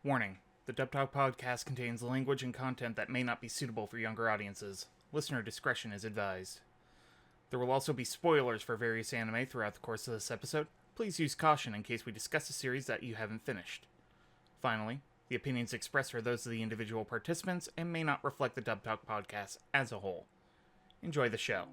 Warning, the Dub Talk podcast contains language and content that may not be suitable for younger audiences. Listener discretion is advised. There will also be spoilers for various anime throughout the course of this episode. Please use caution in case we discuss a series that you haven't finished. Finally, the opinions expressed are those of the individual participants and may not reflect the Dub Talk podcast as a whole. Enjoy the show.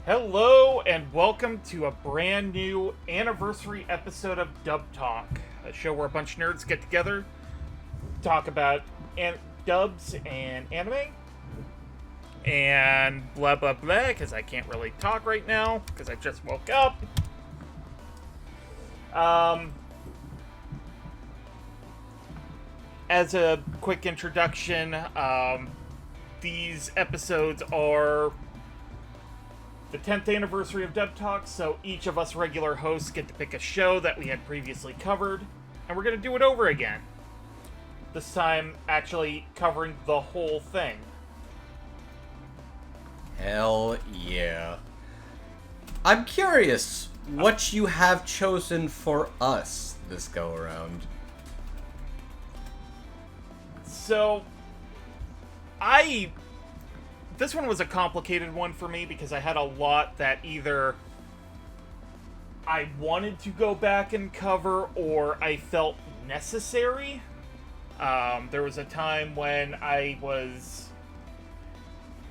Hello and welcome to a brand new anniversary episode of Dub Talk, a show where a bunch of nerds get together, talk about dubs and anime, and blah blah blah, because I can't really talk right now, because I just woke up. As a quick introduction, these episodes are the 10th anniversary of Dub Talk, so each of us regular hosts get to pick a show that we had previously covered, and we're going to do it over again. This time, actually covering the whole thing. Hell yeah. I'm curious what you have chosen for us this go-around. So, this one was a complicated one for me because I had a lot that either I wanted to go back and cover or I felt necessary. There was a time when I was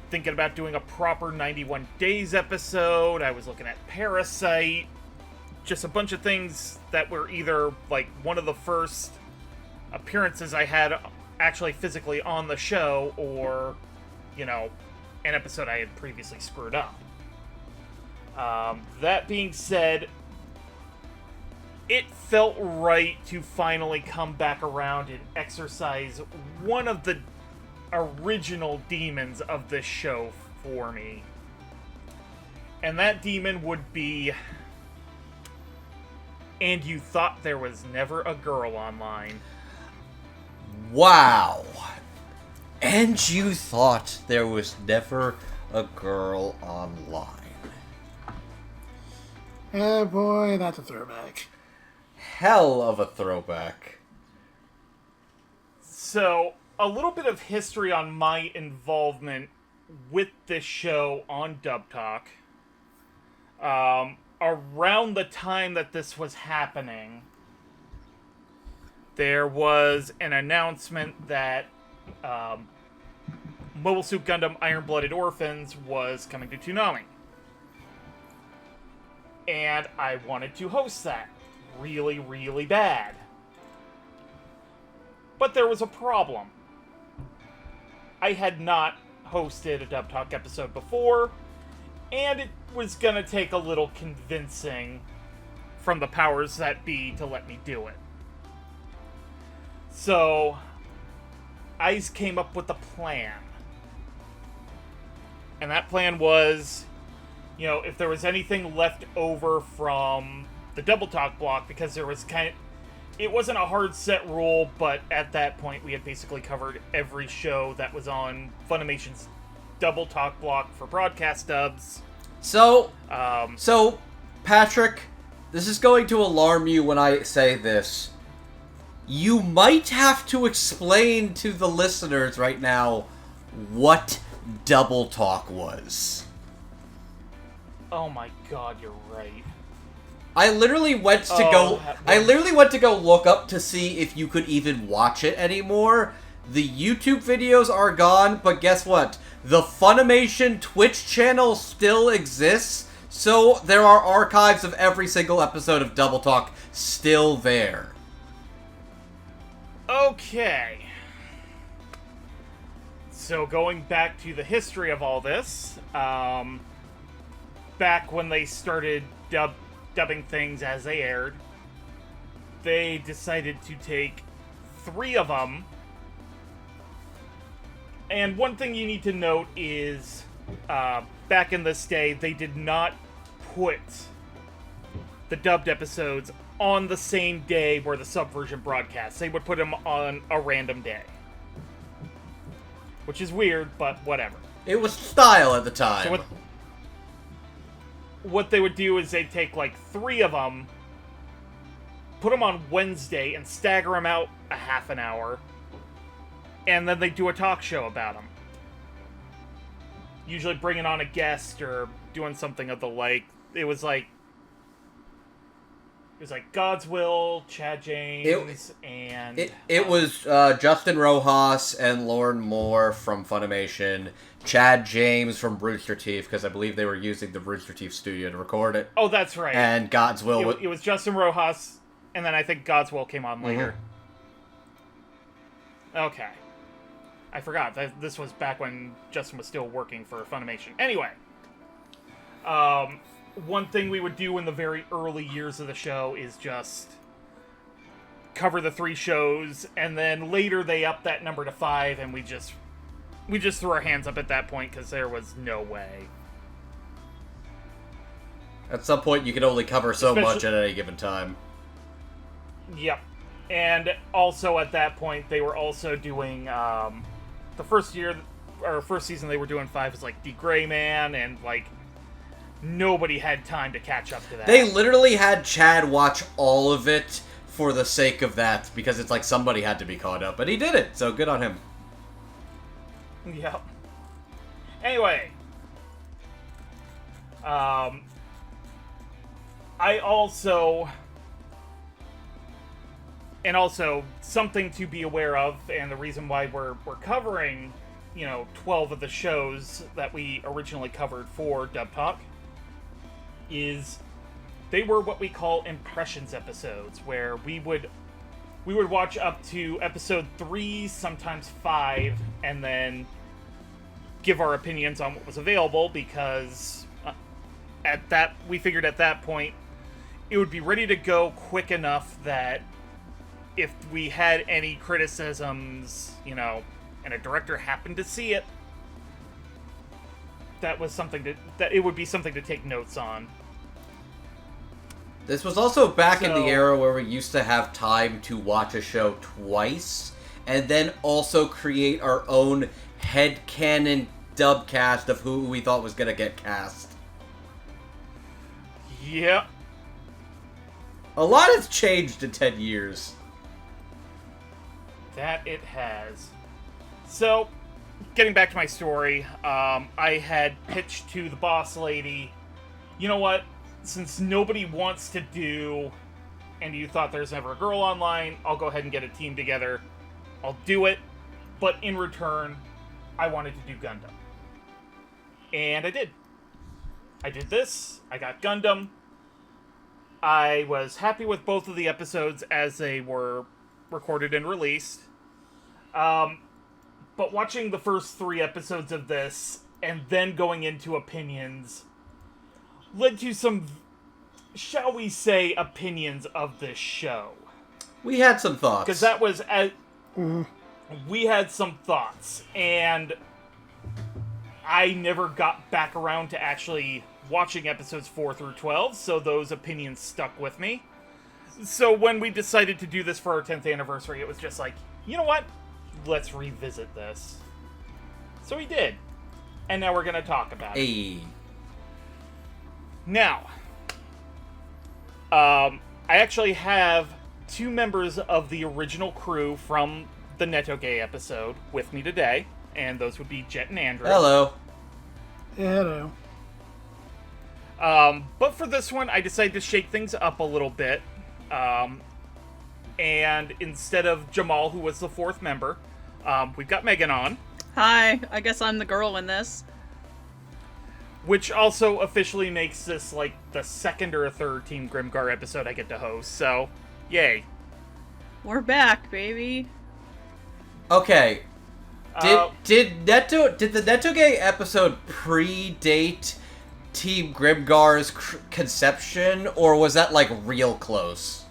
thinking about doing a proper 91 Days episode. I was looking at Parasite. Just a bunch of things that were either like one of the first appearances I had actually physically on the show or, you know, an episode I had previously screwed up. That being said, it felt right to finally come back around and exercise one of the original demons of this show for me. And that demon would be, and you thought there was never a girl online. Wow. And you thought there was never a girl online. Oh boy, that's a throwback. Hell of a throwback. So, a little bit of history on my involvement with this show on Dub Talk. Around the time that this was happening, there was an announcement that Mobile Suit Gundam Iron-Blooded Orphans was coming to Toonami. And I wanted to host that really, really bad. But there was a problem. I had not hosted a Dub Talk episode before, and it was gonna take a little convincing from the powers that be to let me do it. So, I came up with a plan. And that plan was, you know, if there was anything left over from the Double Talk block, because there was it wasn't a hard set rule, but at that point we had basically covered every show that was on Funimation's Double Talk block for broadcast dubs. So, Patrick, this is going to alarm you when I say this. You might have to explain to the listeners right now what Double Talk was. Oh my god, you're right. I literally went to go look up to see if you could even watch it anymore. The YouTube videos are gone, but guess what? The Funimation Twitch channel still exists, so there are archives of every single episode of Double Talk still there. Okay. So going back to the history of all this, back when they started dubbing things as they aired, they decided to take 3 of them. And one thing you need to note is, back in this day, they did not put the dubbed episodes on the same day where the subversion broadcasts. They would put them on a random day. Which is weird, but whatever. It was style at the time. So what they would do is they'd take like 3 of them, put them on Wednesday, and stagger them out a half an hour, and then they'd do a talk show about them. Usually bringing on a guest or doing something of the like. It was like God's Will, Chad James, and... It was Justin Rojas and Lauren Moore from Funimation, Chad James from Rooster Teeth, because I believe they were using the Rooster Teeth studio to record it. Oh, that's right. And God's Will... It was Justin Rojas, and then I think God's Will came on later. Okay. I forgot. This was back when Justin was still working for Funimation. Anyway. One thing we would do in the very early years of the show is just cover the 3 shows, and then later they upped that number to 5, and we just threw our hands up at that point because there was no way. At some point, you could only cover so much at any given time. Yep. And also at that point, they were also doing the first season they were doing 5 was like The Gray Man, and like nobody had time to catch up to that. They literally had Chad watch all of it for the sake of that, because it's like somebody had to be caught up, and he did it, so good on him. Yep. Anyway. Also, something to be aware of, and the reason why we're covering, 12 of the shows that we originally covered for Dub Talk, is they were what we call impressions episodes, where we would watch up to episode 3, sometimes 5, and then give our opinions on what was available, because we figured at that point it would be ready to go quick enough that if we had any criticisms, and a director happened to see it, that it would be something to take notes on. This was also back in the era where we used to have time to watch a show twice, and then also create our own headcanon dub cast of who we thought was going to get cast. Yep. A lot has changed in 10 years. That it has. So, getting back to my story, I had pitched to the boss lady, you know what, since nobody wants to do, and you thought there's never a girl online, I'll go ahead and get a team together. I'll do it, but in return, I wanted to do Gundam. And I did. I did this, I got Gundam. I was happy with both of the episodes as they were recorded and released. But watching the first 3 episodes of this, and then going into opinions, led to some, shall we say, opinions of this show. We had some thoughts. Because that was... We had some thoughts, and I never got back around to actually watching episodes 4 through 12, so those opinions stuck with me. So when we decided to do this for our 10th anniversary, it was just like, you know what? Let's revisit this. So we did. And now we're going to talk about it. Now, I actually have 2 members of the original crew from the Netoge episode with me today, and those would be Jet and Andrew. Hello. Yeah, hello. But for this one, I decided to shake things up a little bit. And instead of Jamal, who was the 4th member, we've got Megan on. Hi, I guess I'm the girl in this. Which also officially makes this, like, the 2nd or 3rd Team Grimgar episode I get to host, so, yay. We're back, baby. Okay. Did the Netoge episode predate Team Grimgar's conception, or was that, like, real close?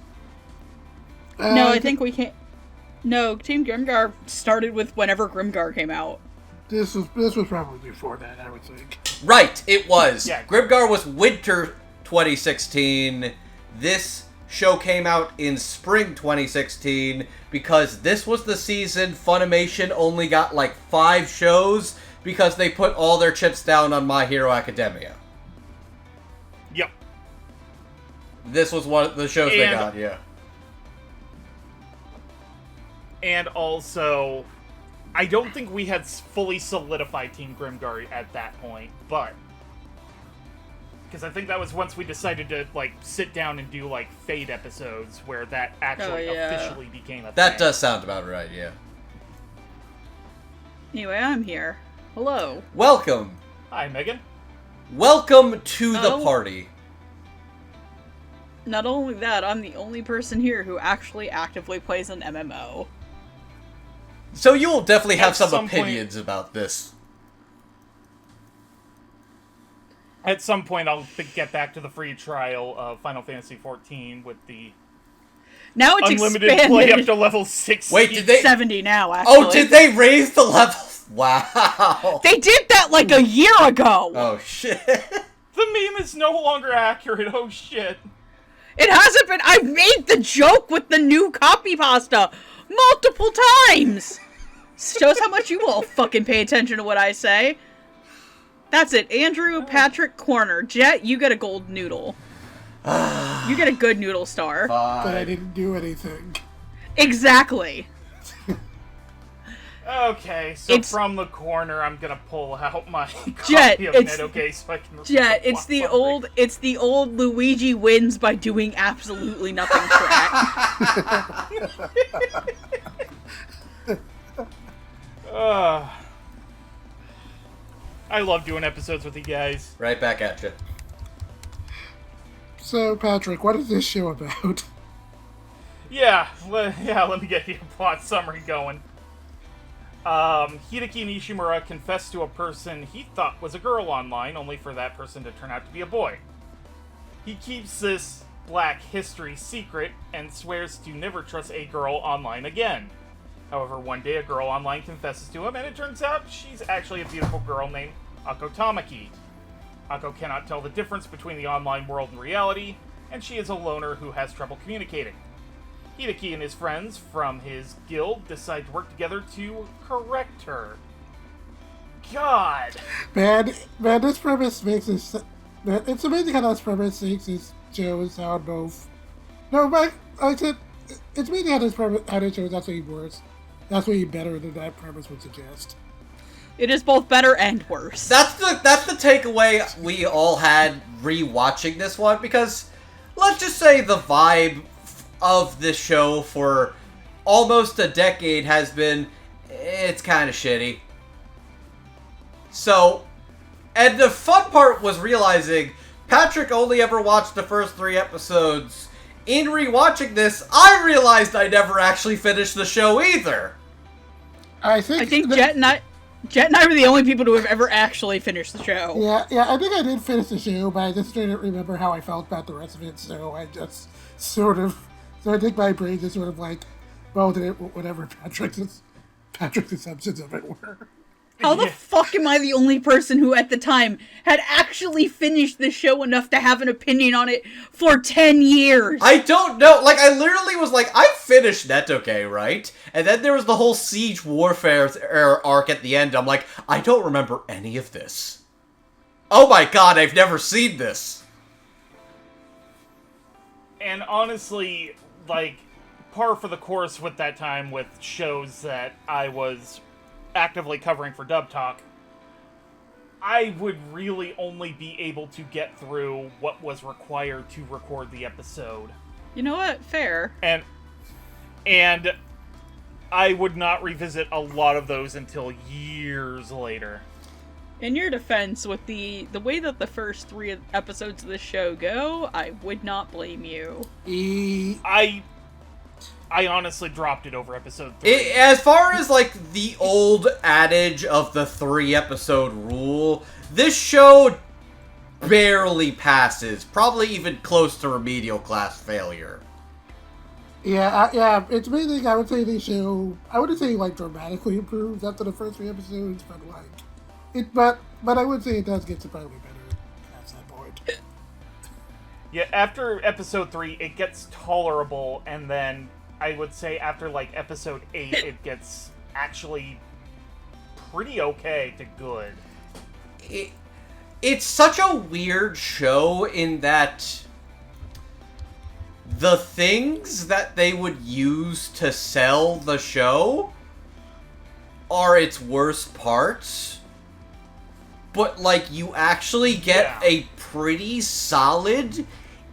No, I think we can't... No, Team Grimgar started with whenever Grimgar came out. This was probably before that, I would think. Right, it was. Yeah. Grimgar was winter 2016. this show came out in spring 2016 because this was the season Funimation only got like 5 shows because they put all their chips down on My Hero Academia. Yep. This was one of the shows they got, yeah. And also, I don't think we had fully solidified Team Grimgar at that point, but... Because I think that was once we decided to, like, sit down and do, like, Fate episodes, where that actually officially became a thing. That does sound about right, yeah. Anyway, I'm here. Hello. Welcome. Hi, Megan. Welcome to the party. Not only that, I'm the only person here who actually actively plays an MMO. So you'll definitely have some opinions point, about this. At some point, I'll get back to the free trial of Final Fantasy XIV with the now it's unlimited expanded. play up to level 60. Wait, did they 70 now? Actually. Oh, did they raise the levels? Wow. They did that like a year ago. Oh shit. The meme is no longer accurate. Oh shit. It hasn't been. I've made the joke with the new copy pasta multiple times. Shows how much you all fucking pay attention to what I say. That's it. Andrew, Patrick, Corner. Jet, you get a gold noodle. You get a good noodle star. But I didn't do anything. Exactly. Okay, so from the corner, I'm gonna pull out my Jet, copy of Netoge so I can... Jet, it's the old Luigi wins by doing absolutely nothing track. I love doing episodes with you guys. Right back at you. So, Patrick, what is this show about? Let me get the plot summary going. Hideki Nishimura confessed to a person he thought was a girl online, only for that person to turn out to be a boy. He keeps this black history secret and swears to never trust a girl online again. However, one day a girl online confesses to him, and it turns out she's actually a beautiful girl named Ako Tamaki. Ako cannot tell the difference between the online world and reality, and she is a loner who has trouble communicating. Hideki and his friends from his guild decide to work together to correct her. God! Man, this premise makes this... It's amazing how this premise makes this show sound both... No, Mike, I said... It's amazing how this show is actually worse. That's way better than that premise would suggest. It is both better and worse. That's the takeaway we all had rewatching this one, because let's just say the vibe of this show for almost a decade has been, it's kind of shitty. So, and the fun part was realizing Patrick only ever watched the first 3 episodes. In rewatching this, I realized I never actually finished the show either. I think Jet and I were the only people to have ever actually finished the show. Yeah, I think I did finish the show, but I just didn't remember how I felt about the rest of it, so I just sort of... So I think my brain just sort of like, well, did it, whatever Patrick's assumptions of it were. How the fuck am I the only person who at the time had actually finished the show enough to have an opinion on it for 10 years? I don't know. Like, I literally was like, I finished Netoge, right? And then there was the whole Siege Warfare arc at the end. I'm like, I don't remember any of this. Oh my god, I've never seen this. And honestly, like, par for the course with that time with shows that I was actively covering for Dub Talk, I would really only be able to get through what was required to record the episode. You know what? Fair. And I would not revisit a lot of those until years later. In your defense, with the way that the first 3 episodes of the show go, I would not blame you. I honestly dropped it over episode 3. As far as, like, the old adage of the 3-episode rule, this show barely passes. Probably even close to remedial class failure. Yeah, it's amazing. I would say the show, I wouldn't say, like, dramatically improves after the first 3 episodes, but, like, but I would say it does get surprisingly better at that point. Yeah, after episode 3, it gets tolerable, and then I would say after, like, episode 8, it gets actually pretty okay to good. It's such a weird show in that the things that they would use to sell the show are its worst parts. But, like, you actually get a pretty solid,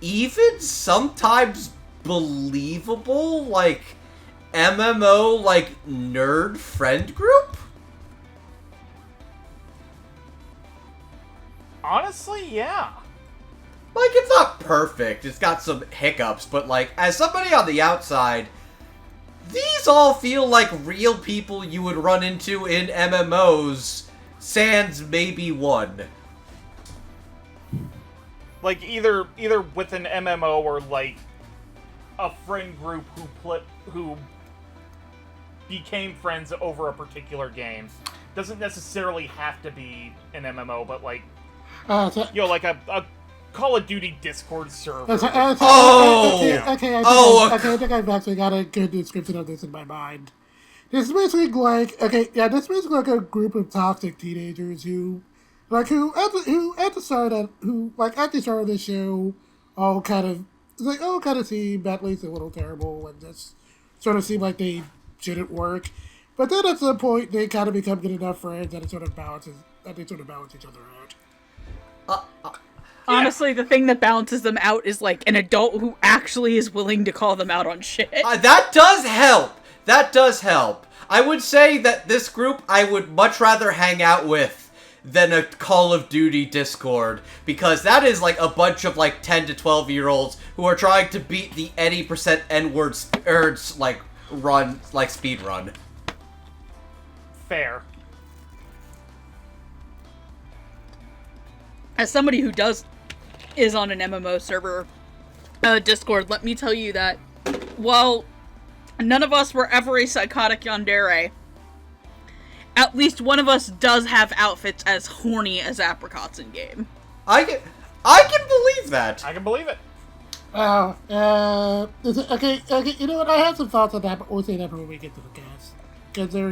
even sometimes believable, like, MMO, like, nerd friend group? Honestly, yeah. Like, it's not perfect, it's got some hiccups, but, like, as somebody on the outside, these all feel like real people you would run into in MMOs, sans maybe one. Like, either with an MMO or, like, a friend group who became friends over a particular game. Doesn't necessarily have to be an MMO, but, like, like a Call of Duty Discord server. Okay, I think I've actually got a good description of this in my mind. This is basically like, this is basically like a group of toxic teenagers who at the start of the show, all kind of seem at least a little terrible and just sort of seem like they shouldn't work. But then at some point, they kind of become good enough friends that they sort of balance each other out. Honestly, the thing that balances them out is, like, an adult who actually is willing to call them out on shit. That does help. That does help. I would say that this group I would much rather hang out with than a Call of Duty Discord, because that is, like, a bunch of, like, 10 to 12-year-olds who are trying to beat the 80% N-words, speed run. Fair. As somebody who is on an MMO server, Discord, let me tell you that while none of us were ever a psychotic yandere, at least one of us does have outfits as horny as apricots in game. I can believe that. I can believe it. Okay, you know what? I have some thoughts on that, but we'll say that when we get to the cast. Because there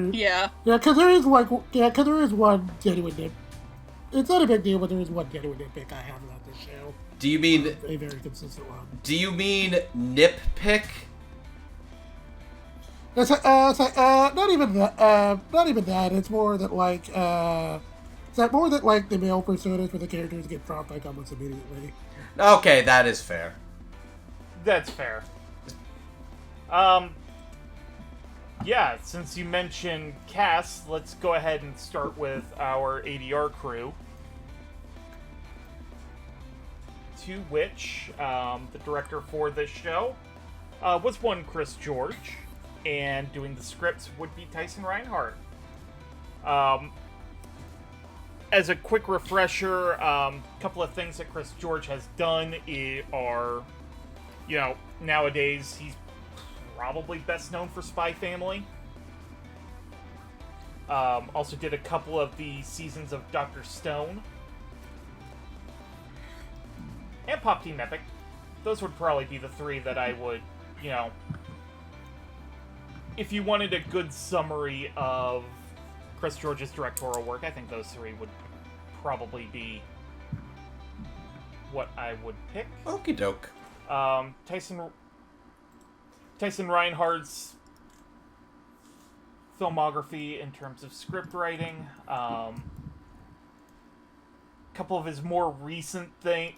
is one genuine nip. It's not a big deal, but there is one genuine nitpick I have about this show. Do you mean a very consistent one? Do you mean nitpick? It's not even that. It's more that the male personas for the characters get dropped like almost immediately. Okay, that is fair. That's fair. Yeah, since you mentioned cast, let's go ahead and start with our ADR crew. To which, the director for this show was one Chris George, and doing the scripts would be Tyson Reinhardt. As a quick refresher, a couple of things that Chris George has done are, nowadays he's probably best known for Spy Family. Also did a couple of the seasons of Dr. Stone. And Pop Team Epic. Those would probably be the three that I would, if you wanted a good summary of Chris George's directorial work, I think those three would probably be what I would pick. Okie doke. Tyson Reinhardt's filmography in terms of script writing. Couple of his more recent things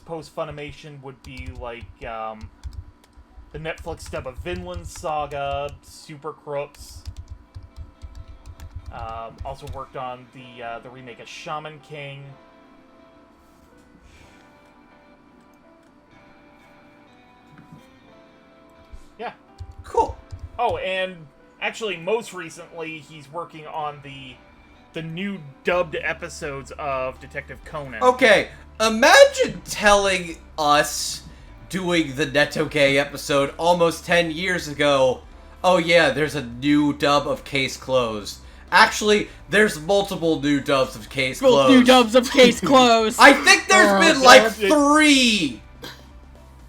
post Funimation would be like the Netflix dub of Vinland Saga, Super Crooks. Also worked on the remake of Shaman King. Yeah. Cool. Oh, and actually, most recently, he's working on the new dubbed episodes of Detective Conan. Okay, imagine telling us doing the Netoge episode almost 10 years ago, oh yeah, there's a new dub of Case Closed. Actually, there's multiple new dubs of Case Closed. New dubs of Case Closed. I think there's been like 3!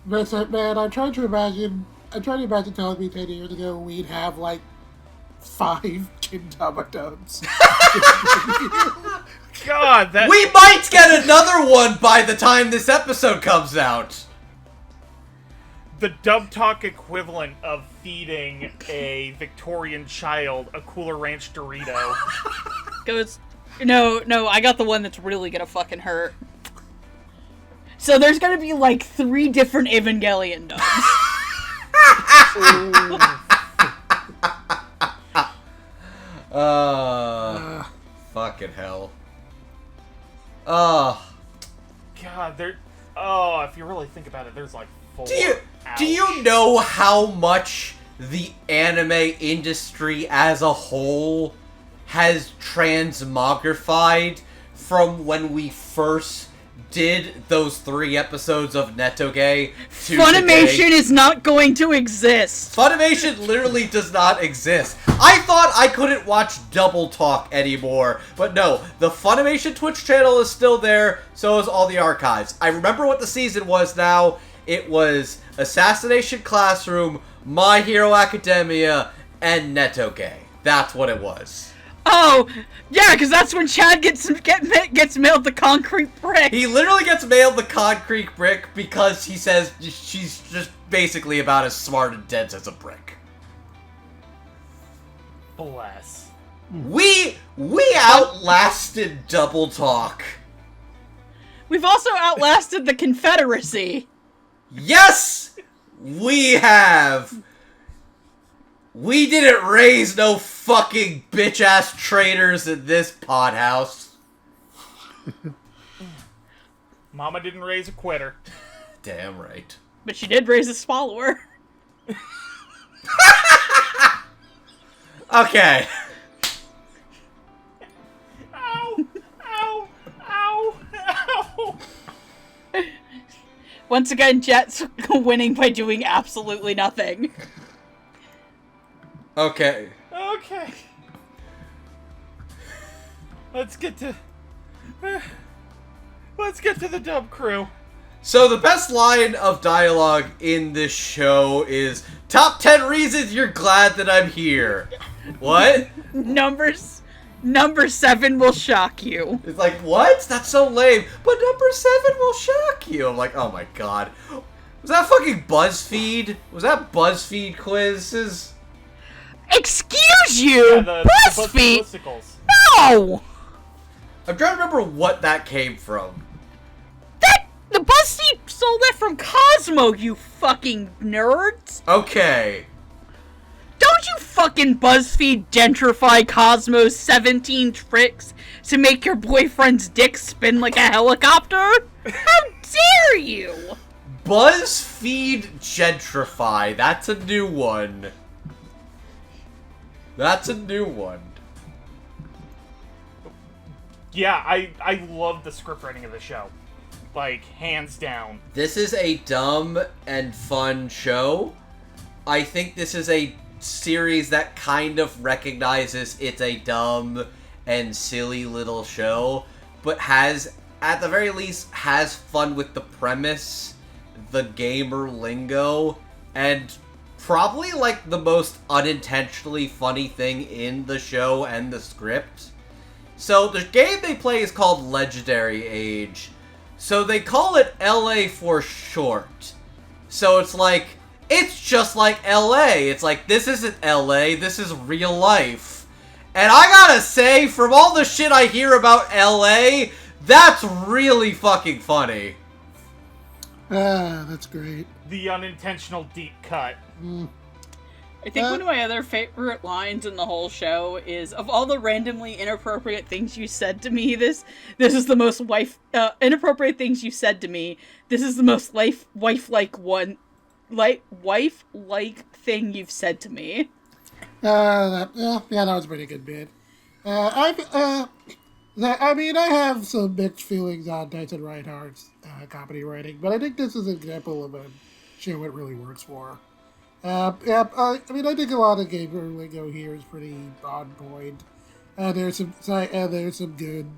But man, I tried to imagine telling me 10 years ago we'd have like 5 Gintama dubs. God, that We might get another one by the time this episode comes out. the dub talk equivalent of feeding a Victorian child a Cooler Ranch Dorito. Goes, no, I got the one that's really gonna fucking hurt. So there's gonna be like 3 different Evangelion dubs. Fucking hell. God, if you really think about it, there's like 4. Do you know how much the anime industry as a whole has transmogrified from when we first did those 3 episodes of Netoge to Funimation today? is not going to exist. Funimation literally does not exist. I thought I couldn't watch Double Talk anymore, but no, the Funimation Twitch channel is still there, so is all the archives. I remember what the season was now. It was Assassination Classroom, My Hero Academia, and Netoge. That's what it was. Oh, yeah, because that's when Chad gets mailed the concrete brick. He literally gets mailed the concrete brick because he says she's just basically about as smart and dense as a brick. Bless. We outlasted Double Talk. We've also outlasted the Confederacy. Yes, we have. We didn't raise no fucking bitch-ass traitors in this pod house. Mama didn't raise a quitter. Damn right. But she did raise a follower. Okay. Ow! Ow! Ow! Ow! Once again, Jet's winning by doing absolutely nothing. Okay. Okay. Let's get to the dub crew. So the best line of dialogue in this show is, "Top 10 reasons you're glad that I'm here." What? Number 7 will shock you. It's like, what? That's so lame. But number 7 will shock you. I'm like, oh my god. Was that fucking BuzzFeed? Was that BuzzFeed quizzes? Excuse you, Yeah, the BuzzFeed. BuzzFeed. No, I'm trying to remember what that came from. the BuzzFeed stole that from Cosmo. You fucking nerds. Okay. Don't you fucking BuzzFeed gentrify Cosmo's 17 tricks to make your boyfriend's dick spin like a helicopter? How dare you? BuzzFeed gentrify. That's a new one. That's a new one. Yeah, I love the script writing of the show. Like, hands down. This is a dumb and fun show. I think this is a series that kind of recognizes it's a dumb and silly little show, but has, at the very least, has fun with the premise, the gamer lingo, and probably like the most unintentionally funny thing in the show and the script. So the game they play is called Legendary Age. So they call it LA for short. So it's like, it's just like LA. It's like, this isn't LA, this is real life. And I gotta say, from all the shit I hear about LA, that's really fucking funny. Ah, that's great. The unintentional deep cut. I think one of my other favorite lines in the whole show is, of all the randomly inappropriate things you said to me, this is the most inappropriate things you said to me. This is the most wife-like thing you've said to me. That was a pretty good bit. I have some mixed feelings on Dyson Reinhardt's comedy writing, but I think this is an example of a show it really works for. I think a lot of gamer lingo here is pretty on point. There's some good.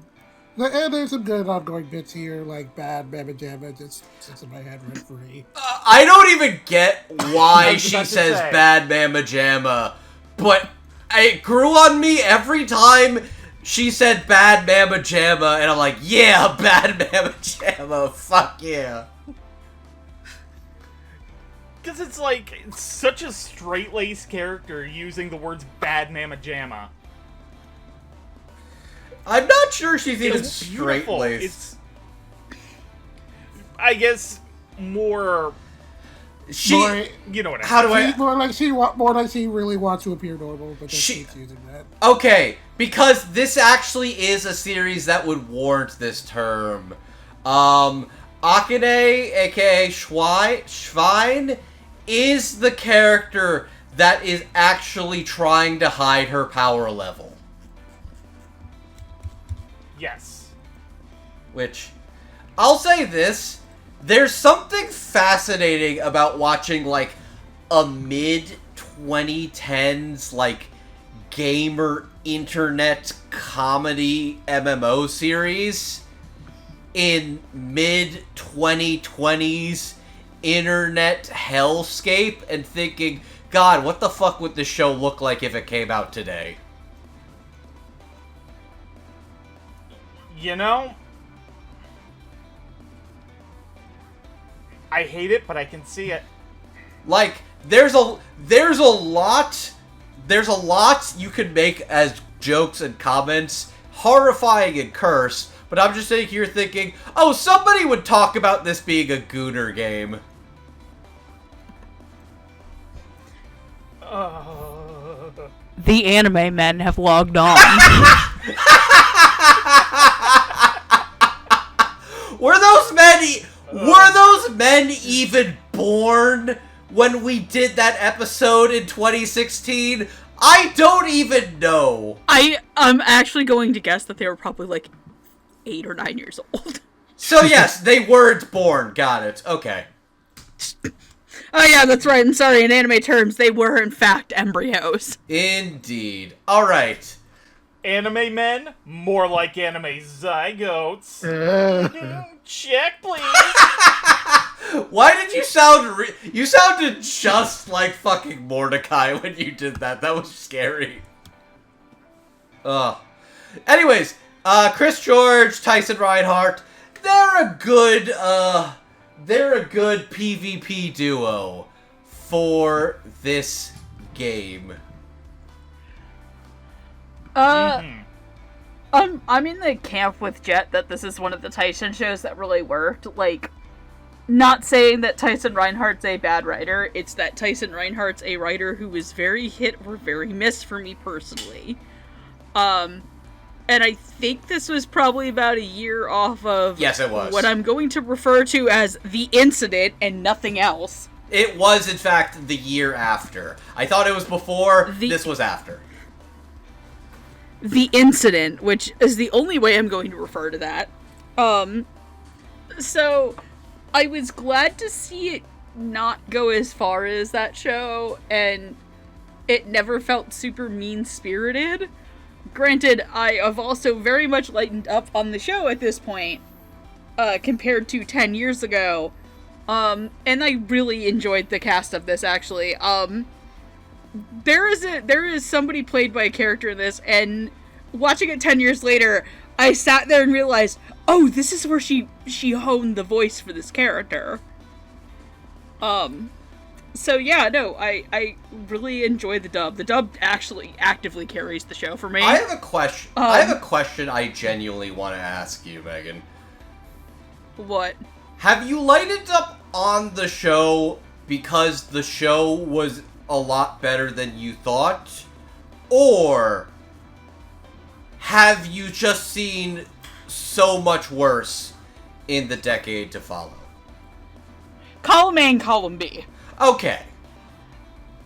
And there's some good ongoing bits here, like Bad Mamma Jamma just sits in my head rent free. I don't even get why I was she about to says say. Bad Mamma Jamma, but it grew on me every time she said Bad Mamma Jamma, and I'm like, yeah, Bad Mamma Jamma, fuck yeah. Because it's like, it's such a straight-laced character using the words bad mamma jamma. I'm not sure she's even It's beautiful. straight-laced. It's, I guess, more, She, you know what I mean. how do I... More like she really wants to appear normal, but then She- keeps using that. Okay, because this actually is a series that would warrant this term. Akane, aka Schwein, is the character that is actually trying to hide her power level. Yes. Which, I'll say this, there's something fascinating about watching, like, a mid-2010s, like, gamer internet comedy MMO series in mid-2020s internet hellscape and thinking, God, what the fuck would this show look like if it came out today? You know, I hate it, but I can see it. Like, there's a lot you can make as jokes and comments, horrifying and cursed, but I'm just sitting here thinking, oh, somebody would talk about this being a Gooner game. The anime men have logged on. Were those men even born when we did that episode in 2016? I don't even know. I'm actually going to guess that they were probably like 8 or 9 years old. So yes, they weren't born. Got it. Okay. Oh yeah, that's right. I'm sorry. In anime terms, they were in fact embryos. Indeed. All right. Anime men, more like anime zygotes. Check, please. Why did you sound you sounded just like fucking Mordecai when you did that. That was scary. Anyways, Chris George, Tyson Reinhardt, they're a good PvP duo for this game. I'm in the camp with Jet that this is one of the Tyson shows that really worked. Like, not saying that Tyson Reinhardt's a bad writer, it's that Tyson Reinhardt's a writer who is very hit or very miss for me personally. And I think this was probably about a year off of Yes, it was. what I'm going to refer to as the incident and nothing else. It was, in fact, the year after. I thought it was before, The- this was after. The incident, which is the only way I'm going to refer to that. So I was glad to see it not go as far as that show, and it never felt super mean-spirited. Granted, I have also very much lightened up on the show at this point, compared to 10 years ago. And I really enjoyed the cast of this, actually. There is somebody played by a character in this, and watching it 10 years later, I sat there and realized, oh, this is where she honed the voice for this character. So yeah, no, I really enjoyed the dub. The dub actually actively carries the show for me. I have a question. I have a question I genuinely want to ask you, Megan. What? Have you lighted up on the show because the show was a lot better than you thought? Or have you just seen so much worse in the decade to follow? Column A and column B. Okay.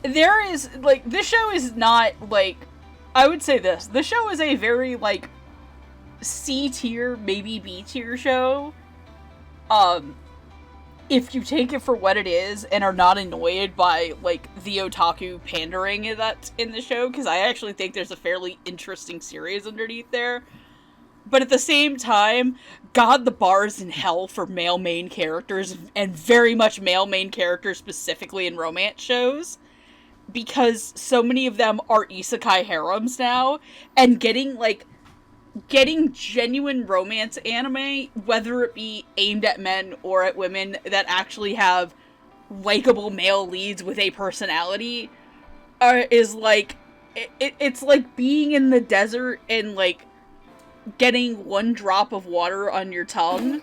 There is, like, this show is not, like, I would say this. The show is a very, like, C-tier, maybe B-tier show. If you take it for what it is and are not annoyed by, like, the otaku pandering that's in the show, because I actually think there's a fairly interesting series underneath there. But at the same time, God, the bar is in hell for male main characters, and very much male main characters specifically in romance shows. Because so many of them are isekai harems now, and getting genuine romance anime, whether it be aimed at men or at women, that actually have likable male leads with a personality, is like, it's like being in the desert and, like, getting one drop of water on your tongue,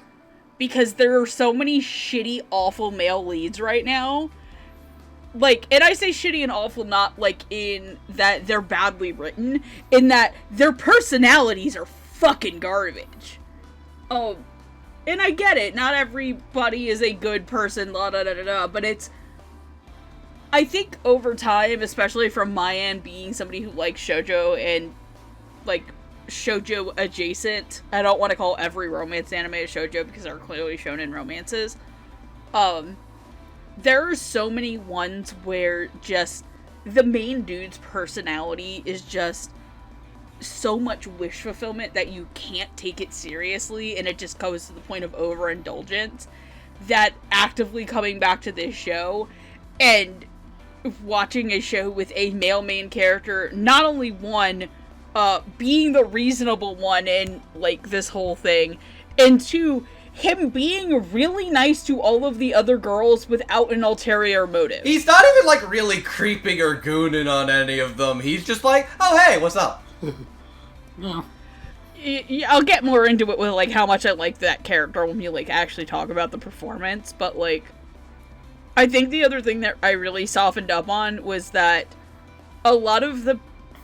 because there are so many shitty, awful male leads right now. Like, and I say shitty and awful not, like, in that they're badly written, in that their personalities are fucking garbage. Oh, and I get it, not everybody is a good person, but it's, I think over time, especially from my end, being somebody who likes shoujo and, like, shoujo adjacent, I don't want to call every romance anime a shoujo because they're clearly shonen romances, there are so many ones where just the main dude's personality is just so much wish fulfillment that you can't take it seriously, and it just goes to the point of overindulgence, that actively coming back to this show and watching a show with a male main character, not only one, being the reasonable one in, like, this whole thing, and two, him being really nice to all of the other girls without an ulterior motive. He's not even, like, really creeping or gooning on any of them. He's just like, oh, hey, what's up? Yeah. I'll get more into it with, like, how much I like that character when we, like, actually talk about the performance, but, like, I think the other thing that I really softened up on was that a lot of the,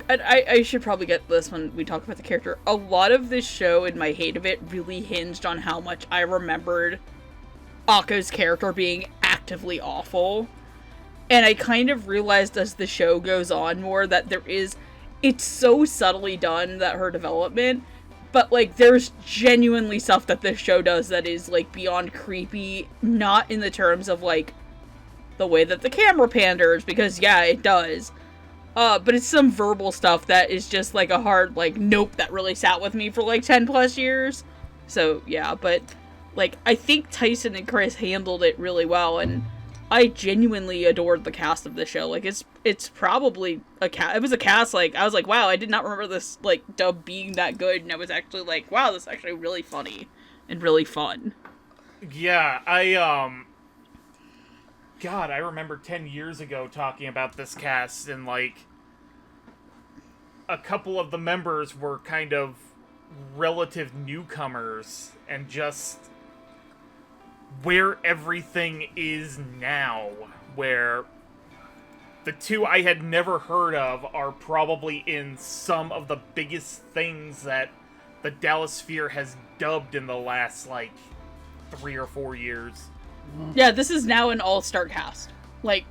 and I should probably get this when we talk about the character, a lot of this show and my hate of it really hinged on how much I remembered Akko's character being actively awful. And I kind of realized as the show goes on more that it's so subtly done, that her development, but, like, there's genuinely stuff that this show does that is, like, beyond creepy, not in the terms of, like, the way that the camera panders, because, yeah, it does. But it's some verbal stuff that is just, like, a hard, like, nope that really sat with me for, like, 10 plus years. So, yeah, but, like, I think Tyson and Chris handled it really well, and I genuinely adored the cast of the show. Like, it's probably it was a cast, like, I was like, wow, I did not remember this, like, dub being that good, and I was actually like, wow, this is actually really funny and really fun. Yeah, God, I remember 10 years ago talking about this cast, and, like, a couple of the members were kind of relative newcomers, and just where everything is now, where the two I had never heard of are probably in some of the biggest things that the Dallas Sphere has dubbed in the last, like, 3 or 4 years. Yeah, this is now an all-star cast. Like,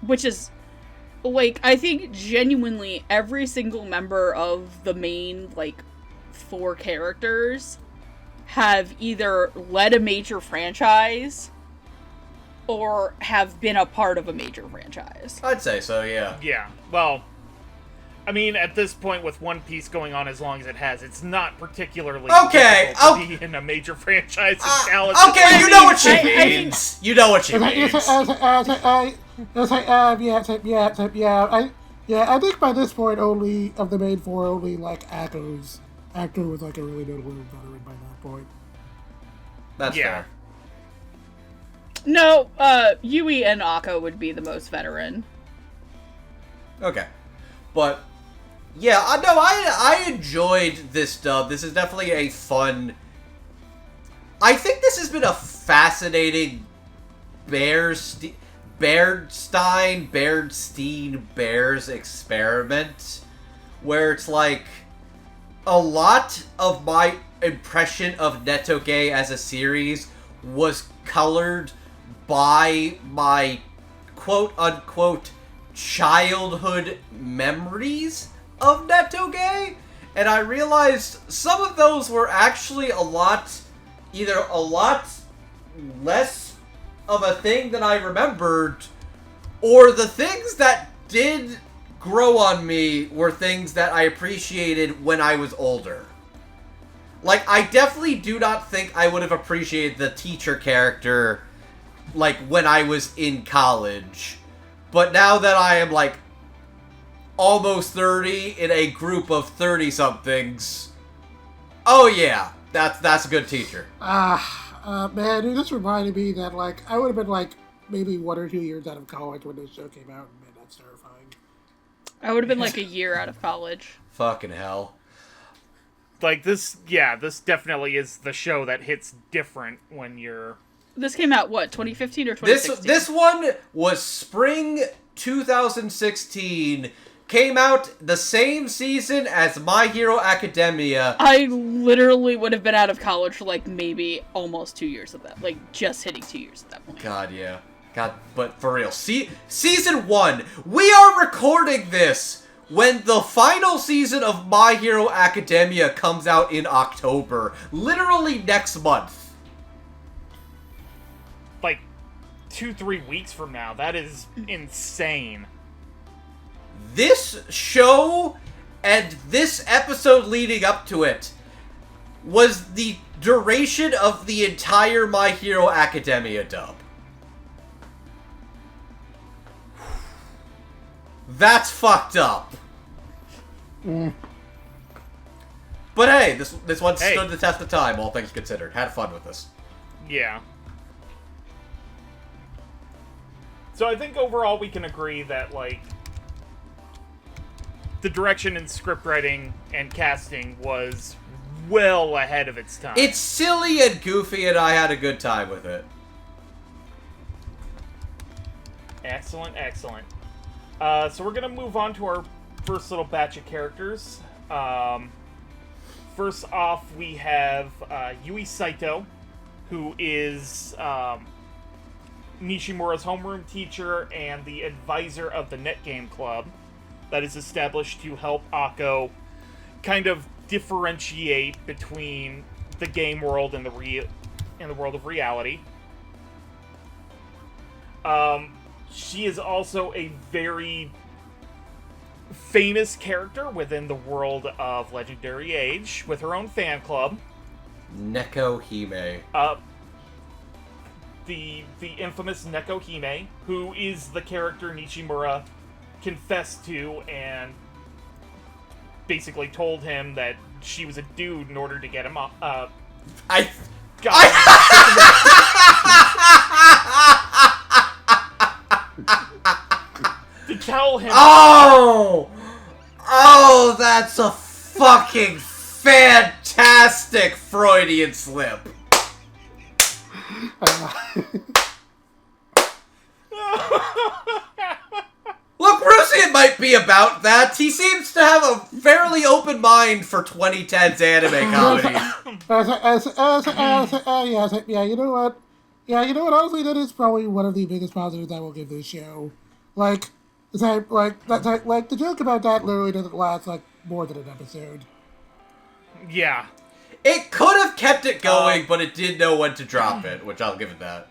which is, like, I think genuinely every single member of the main, like, 4 characters have either led a major franchise or have been a part of a major franchise. I'd say so, yeah. Yeah, well, I mean, at this point, with One Piece going on as long as it has, it's not particularly difficult to be in a major franchise in Dallas. Okay, you know what she means. You know what she means. I think by this point, only of the main 4, only, like, Akko was, like, a really notable veteran by that point. That's fair. No, Yui and Akko would be the most veteran. Okay. But, yeah, no, I enjoyed this dub. This is definitely a fun... I think this has been a fascinating Bears experiment, where it's like, a lot of my impression of Netoge as a series was colored by my quote-unquote childhood memories of Netoge, and I realized some of those were actually either a lot less of a thing than I remembered, or the things that did grow on me were things that I appreciated when I was older. Like, I definitely do not think I would have appreciated the teacher character, like, when I was in college. But now that I am, like, almost 30 in a group of 30-somethings, oh yeah, that's a good teacher. Man, dude, this reminded me that, like, I would have been, like, maybe 1 or 2 years out of college when this show came out, and man, that's terrifying. I would have been like a year out of college. Fucking hell. Like, this definitely is the show that hits different when you're... This came out, what, 2015 or 2016? This one was spring 2016. Came out the same season as My Hero Academia. I literally would have been out of college for, like, maybe almost 2 years of that. Like, just hitting 2 years at that point. God, yeah. God, but for real. Season 1. We are recording this when the final season of My Hero Academia comes out in October. Literally next month. Like, 2-3 weeks from now. That is insane. This show and this episode leading up to it was the duration of the entire My Hero Academia dub. That's fucked up. But hey, this one stood the test of time, all things considered. Had fun with this. Yeah. So I think overall we can agree that, like, the direction in scriptwriting and casting was well ahead of its time. It's silly and goofy, and I had a good time with it. Excellent, excellent. So we're going to move on to our first little batch of characters. First off, we have Yui Saito, who is Nishimura's homeroom teacher and the advisor of the NetGame Club that is established to help Akko kind of differentiate between the game world and the world of reality. She is also a very famous character within the world of Legendary Age, with her own fan club. Neko Hime. The infamous Neko Hime, who is the character Nishimura confessed to and basically told him that she was a dude in order to get him to tell him. Oh, that's a fucking fantastic Freudian slip. Look, Rusian might be about that. He seems to have a fairly open mind for 2010s anime comedies. Yeah, you know what? Yeah, you know what? Honestly, that is probably one of the biggest positives I will give this show. Like the joke about that literally doesn't last like more than an episode. Yeah. It could have kept it going, but it did know when to drop it, which I'll give it that.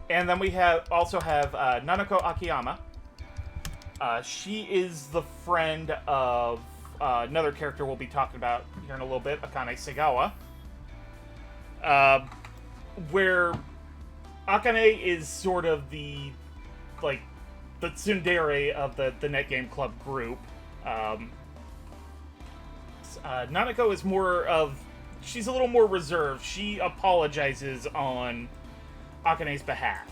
And then we also have Nanako Akiyama. She is the friend of another character we'll be talking about here in a little bit, Akane Segawa. Where Akane is sort of the tsundere of the NetGame Club group. Nanako is she's a little more reserved. She apologizes on Akane's behalf.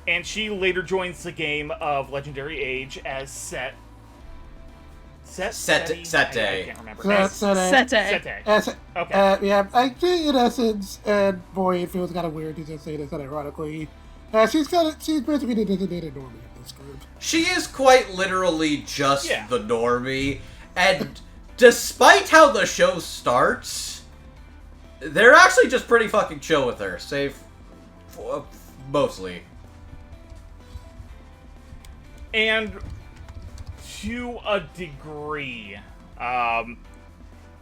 And she later joins the game of Legendary Age as Sete. Sete. I can't remember. Sete. Okay. Yeah, I think in essence, and boy, it feels kind of weird to just say this unironically. She's basically the designated normie of this group. She is quite literally just the normie, and despite how the show starts, they're actually just pretty fucking chill with her, save mostly. And to a degree,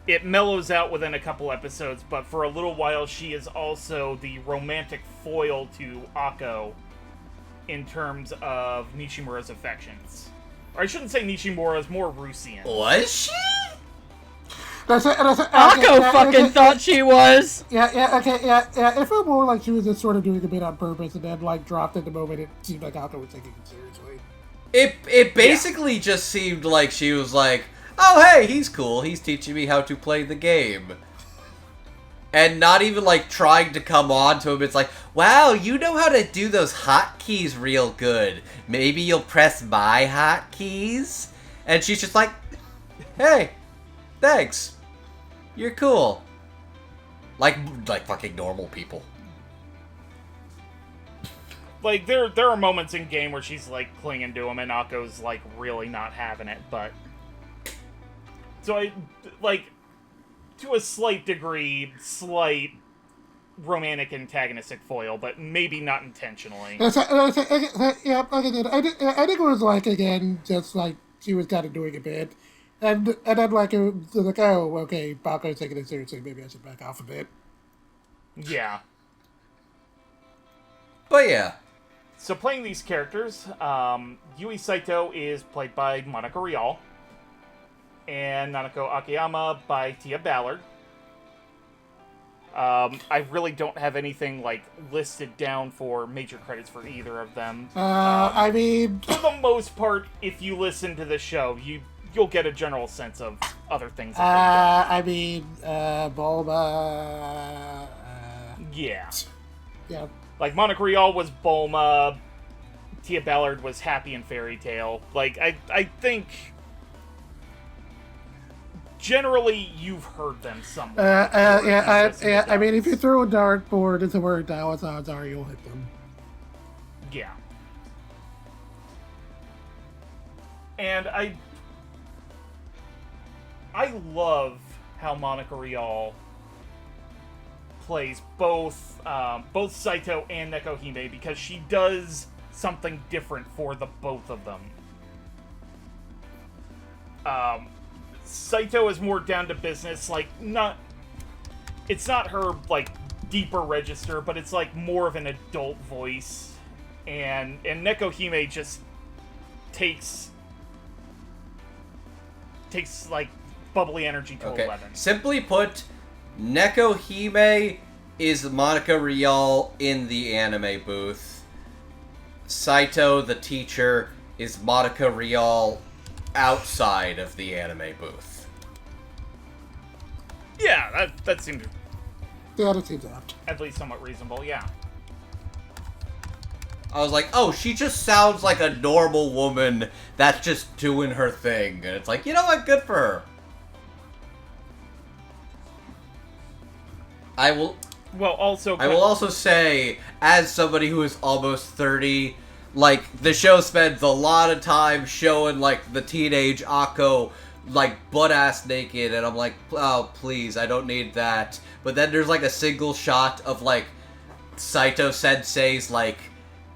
it mellows out within a couple episodes, but for a little while she is also the romantic foil to Akko in terms of Nishimura's affections. Or I shouldn't say Nishimura's, more Rusian. Was she? Akko fucking thought she was. Yeah. It felt more like she was just sort of doing a bit on purpose, and then like dropped it the moment it seemed like Akko was taking it seriously. It basically just seemed like she was like, oh hey, he's cool, he's teaching me how to play the game. And not even like trying to come on to him, it's like, wow, you know how to do those hotkeys real good. Maybe you'll press my hotkeys? And she's just like, hey, thanks. You're cool. Like fucking normal people. Like, there are moments in game where she's, like, clinging to him, and Akko's, like, really not having it, but... So I, like, to a slight degree, slight romantic antagonistic foil, but maybe not intentionally. Yeah, I think it was, like, again, just, like, she was kind of doing a bit. And then, like, it was like, oh, okay, Bako's taking it seriously, maybe I should back off a bit. Yeah. But yeah. So playing these characters, Yui Saito is played by Monica Rial, and Nanako Akiyama by Tia Ballard. I really don't have anything, like, listed down for major credits for either of them. I mean... For the most part, if you listen to the show, you'll get a general sense of other things. I mean, Bulma... Yeah. Yeah. Like, Monica Rial was Bulma, Tia Ballard was Happy and Fairy Tail. Like, I think... Generally, you've heard them somewhere. I mean, if you throw a dartboard into where odds are you'll hit them. Yeah. And I love how Monica Rial plays both Saito and Nekohime, because she does something different for the both of them. Saito is more down to business, like, it's not her, like, deeper register, but it's, like, more of an adult voice, and Nekohime just takes, like, bubbly energy to 11. Simply put, Nekohime is Monica Rial in the anime booth. Saito, the teacher, is Monica Rial outside of the anime booth. Yeah, that seemed That seems apt. at least somewhat reasonable, yeah. I was like, oh, she just sounds like a normal woman that's just doing her thing. And it's like, you know what? Good for her. I will also say, as somebody who is almost 30, like, the show spends a lot of time showing, like, the teenage Akko, like, butt-ass naked, and I'm like, oh, please, I don't need that. But then there's, like, a single shot of, like, Saito Sensei's, like,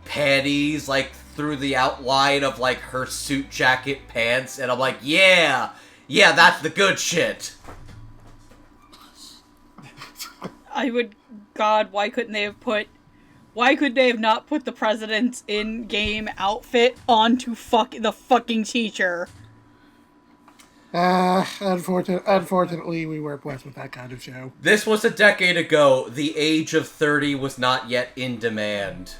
panties, like, through the outline of, like, her suit jacket pants, and I'm like, yeah, that's the good shit. God, why couldn't they have not put the president's in-game outfit onto the fucking teacher? Unfortunately, we weren't blessed with that kind of show. This was a decade ago. The age of 30 was not yet in demand.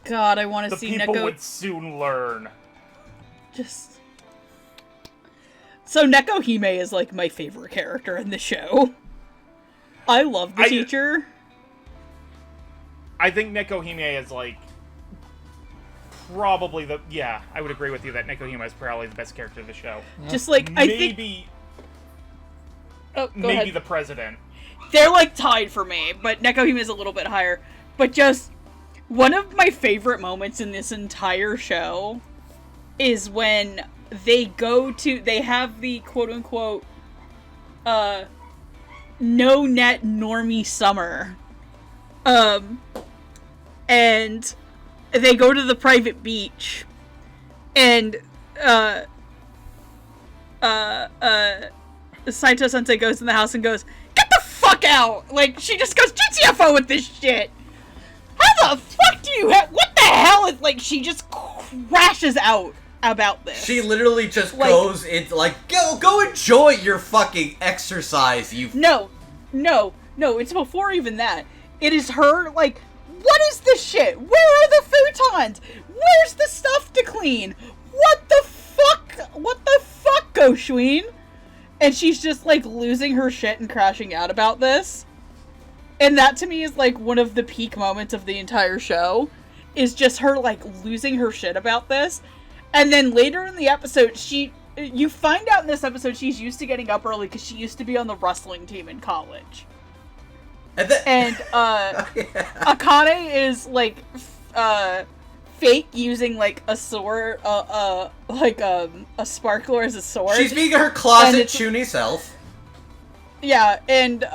God, I want to see The people Neko... would soon learn. So Nekohime is, like, my favorite character in the show. I love the teacher. I think Nekohime is, like, probably I would agree with you that Nekohime is probably the best character of the show. Just, like, maybe ahead. the president. They're, like, tied for me, but Nekohime is a little bit higher. But just, one of my favorite moments in this entire show is when they have the quote-unquote, no-net normie summer. And they go to the private beach, and, Saito Sensei goes in the house and goes, "Get the fuck out!" Like, she just goes, "GTFO with this shit!" How the fuck do you what the hell is, like, she just crashes out about this. She literally just goes into, like, go enjoy your fucking exercise, you... No, it's before even that. It is her, like, what is this shit? Where are the futons? Where's the stuff to clean? What the fuck, Go Schween? And she's just, like, losing her shit and crashing out about this. And that, to me, is, like, one of the peak moments of the entire show. Is just her, like, losing her shit about this. And then later in the episode, you find out in this episode she's used to getting up early because she used to be on the wrestling team in college. And Akane is, like, fake using, like, a sword, a sparkler as a sword. She's being her closet chuny self. Yeah, and,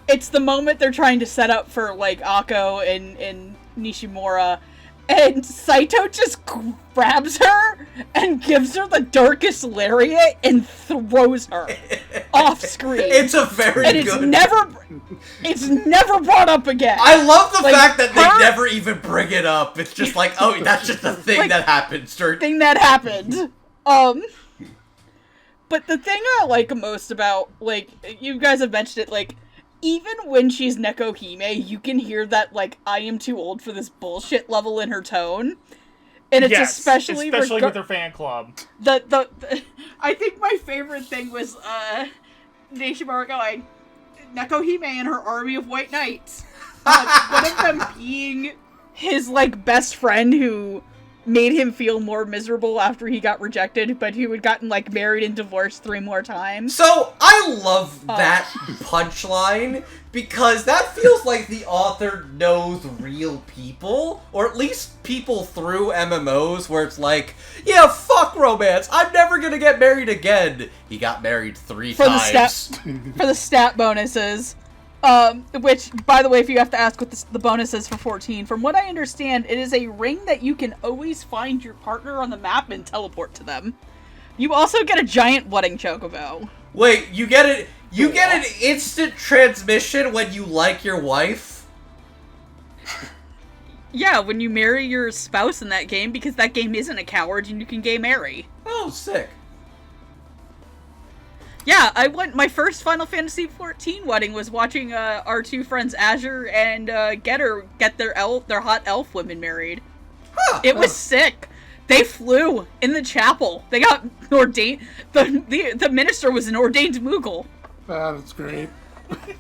it's the moment they're trying to set up for, like, Akko and Nishimura, and Saito just grabs her and gives her the darkest lariat and throws her off screen. It's a very and it's never brought up again. I love the fact that they never even bring it up. It's just like, oh, that's just a thing that happens. Thing that happened. But the thing I like most about, like, you guys have mentioned it, like, even when she's Neko Hime, you can hear that, like, I am too old for this bullshit level in her tone. And it's especially with her fan club. I think my favorite thing was, Nishimura going, Neko Hime and her army of white knights. One of them being his, like, best friend who made him feel more miserable after he got rejected, but who had gotten, like, married and divorced 3 more times. So, I love that punchline, because that feels like the author knows real people, or at least people through MMOs, where it's like, yeah, fuck romance, I'm never gonna get married again. He got married 3 times. For the stat bonuses. Which, by the way, if you have to ask what the bonus is for 14, from what I understand, it is a ring that you can always find your partner on the map and teleport to them. You also get a giant wedding chocobo. Wait, you get it? You get an instant transmission when you like your wife? Yeah, when you marry your spouse in that game, because that game isn't a coward and you can gay marry. Oh, sick. Yeah, my first Final Fantasy XIV wedding was watching our 2 friends Azure and Getter get their hot elf women married. Huh. It was sick. They flew in the chapel. They got ordained. The minister was an ordained Moogle. That's great.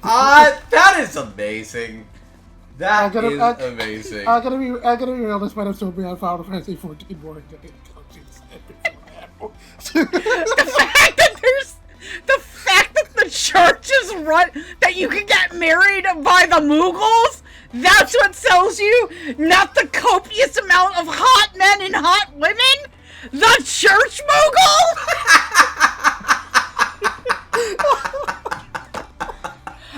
That is amazing. That is amazing. I gotta be real. Despite I'm still being Final Fantasy XIV more than the fact that the church is that you can get married by the Moogles, that's what sells you, not the copious amount of hot men and hot women? The church Moogle?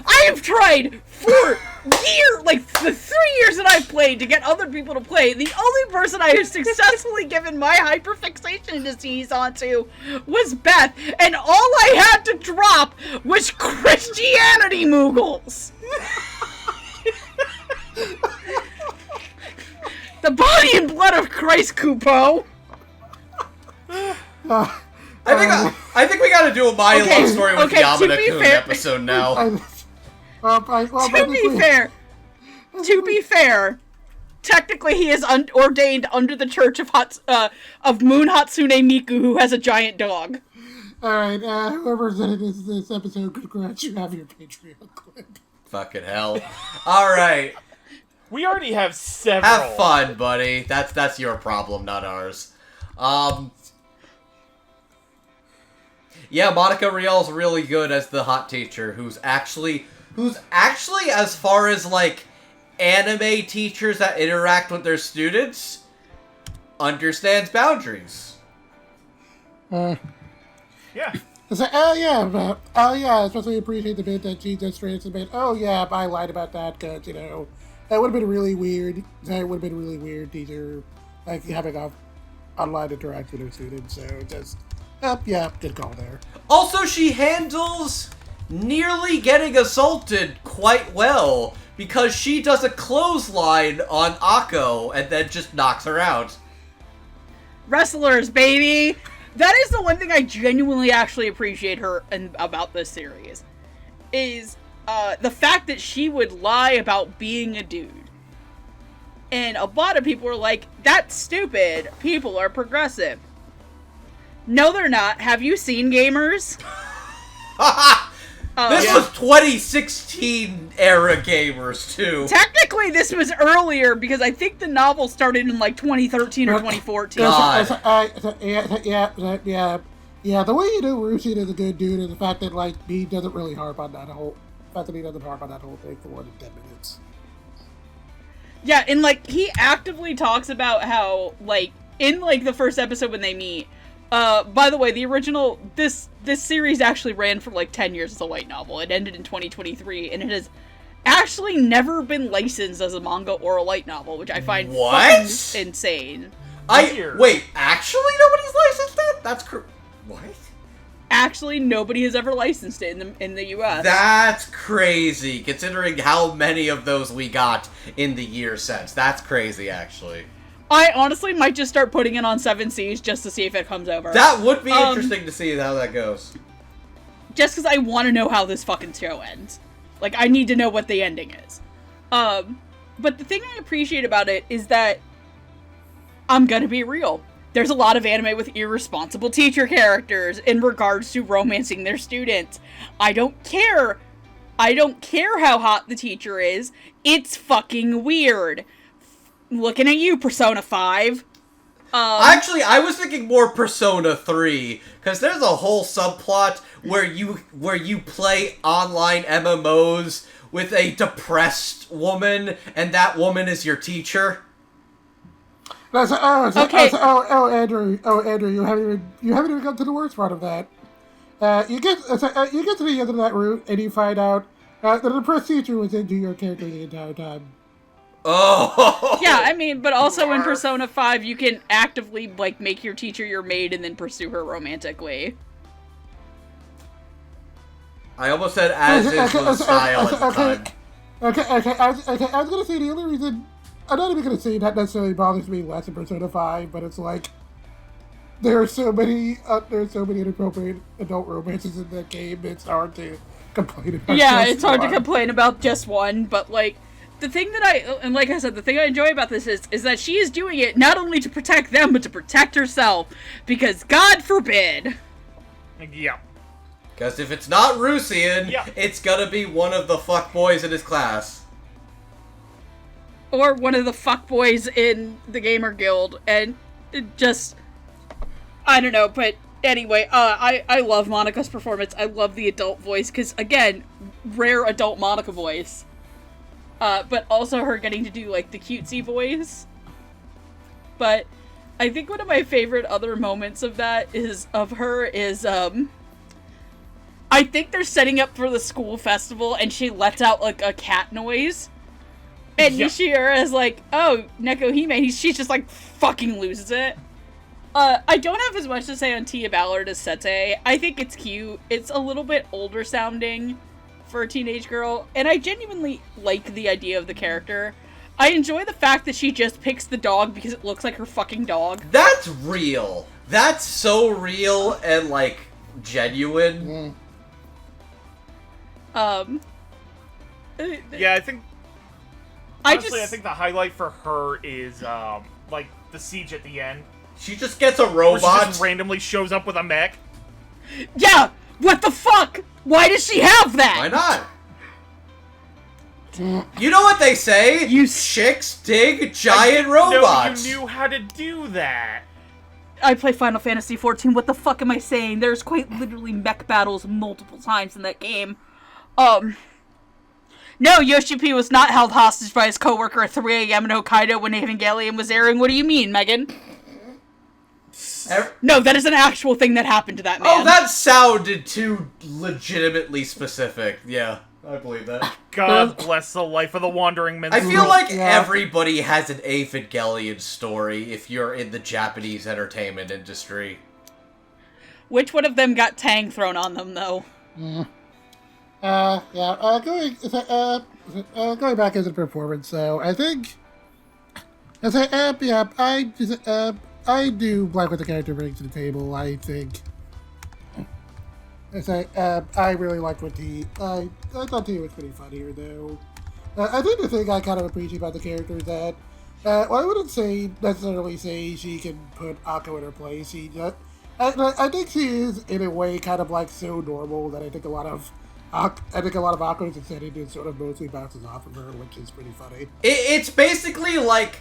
I have tried for the 3 years that I've played to get other people to play. The only person I have successfully given my hyperfixation disease onto was Beth, and all I had to drop was Christianity Moogles. The body and blood of Christ, Kupo. I think we gotta do a My Love Story with Yamada-kun episode now. To be fair, technically he is ordained under the Church of Moon Hatsune Miku, who has a giant dog. Alright, whoever's edited this episode, congrats, you have your Patreon clip. Fucking hell. Alright. We already have several. Have fun, buddy. That's your problem, not ours. Yeah, Monica Rial's really good as the hot teacher, who's actually, as far as, like, anime teachers that interact with their students, understands boundaries. Yeah. It's like, I especially appreciate the bit that she just straight to admit, oh yeah, I lied about that, because, you know, that would have been really weird. That would have been really weird, teacher, like, having a online interaction with her students, so just, yeah, good call there. Also, she handles nearly getting assaulted quite well, because she does a clothesline on Akko and then just knocks her out. Wrestlers, baby! That is the one thing I genuinely actually appreciate her about this series. Is the fact that she would lie about being a dude. And a lot of people are like, that's stupid. People are progressive. No, they're not. Have you seen Gamers? This was 2016 era Gamers, too. Technically, this was earlier because I think the novel started in like 2013 or 2014. God. Yeah, the way you know Rusian is a good dude is the fact that, like, he doesn't really harp on that whole... The fact that he doesn't harp on that whole thing for more than 10 minutes. Yeah, and, like, he actively talks about how, like, in, like, the first episode when they meet... by the way, the original... This series actually ran for, like, 10 years as a light novel. It ended in 2023, and it has actually never been licensed as a manga or a light novel, which I find fucking insane. Wait, actually nobody's licensed it? That's what? Actually, nobody has ever licensed it in the US. That's crazy, considering how many of those we got in the year since. That's crazy, actually. I honestly might just start putting it on 7 Seas just to see if it comes over. That would be interesting to see how that goes. Just because I want to know how this fucking show ends. Like, I need to know what the ending is. But the thing I appreciate about it is that I'm gonna be real. There's a lot of anime with irresponsible teacher characters in regards to romancing their students. I don't care. I don't care how hot the teacher is. It's fucking weird. Looking at you, Persona 5. Actually, I was thinking more Persona 3, because there's a whole subplot where you play online MMOs with a depressed woman, and that woman is your teacher. Andrew, you haven't even got to the worst part of that. You get to the end of that route, and you find out that the depressed teacher was into your character the entire time. Oh! Yeah, I mean, but also in Persona 5, you can actively, like, make your teacher your maid and then pursue her romantically. I almost said as is the style at the time. Okay, I was gonna say the only reason... I'm not even gonna say that necessarily bothers me less in Persona 5, but it's like... There are so many inappropriate adult romances in that game, it's hard to complain about. Yeah, it's hard to complain about just one, but, like... The thing that and like I said, the thing I enjoy about this is that she is doing it not only to protect them, but to protect herself. Because God forbid. Yeah. Because if it's not Rusian, it's gonna be one of the fuckboys in his class. Or one of the fuckboys in the Gamer Guild. And it just... I don't know, but anyway, I love Monica's performance. I love the adult voice, because, again, rare adult Monica voice. But also her getting to do, like, the cutesy voice. But I think one of my favorite other moments of that is, I think they're setting up for the school festival, and she lets out, like, a cat noise. And Yashira is like, oh, Neko Hime, she's just, like, fucking loses it. I don't have as much to say on Tia Ballard as Sete. I think it's cute. It's a little bit older sounding for a teenage girl, and I genuinely like the idea of the character. I enjoy the fact that she just picks the dog because it looks like her fucking dog. That's real. That's so real and, like, genuine. Yeah, I think... Honestly, I think the highlight for her is, like, the siege at the end. She just gets a robot. Where she just randomly shows up with a mech. Yeah! What the fuck? Why does she have that? Why not? You know what they say? You chicks dig giant robots. No, you knew how to do that. I play Final Fantasy XIV. What the fuck am I saying? There's quite literally mech battles multiple times in that game. No, Yoshi P was not held hostage by his coworker at 3 a.m. in Hokkaido when Evangelion was airing. What do you mean, Megan? No, that is an actual thing that happened to that man. Oh, that sounded too legitimately specific. Yeah, I believe that. God bless the life of the wandering man. I feel like everybody has an Evangelion story if you're in the Japanese entertainment industry. Which one of them got Tang thrown on them, though? Going back into the performance, so I think... I do like what the character brings to the table. I think. I really liked what I thought he was pretty funnier though. I think the thing I kind of appreciate about the character is that, well, I wouldn't necessarily say she can put Akko in her place. I think she is in a way kind of like so normal that I think a lot of Akko's insanity sort of mostly bounces off of her, which is pretty funny. It's basically like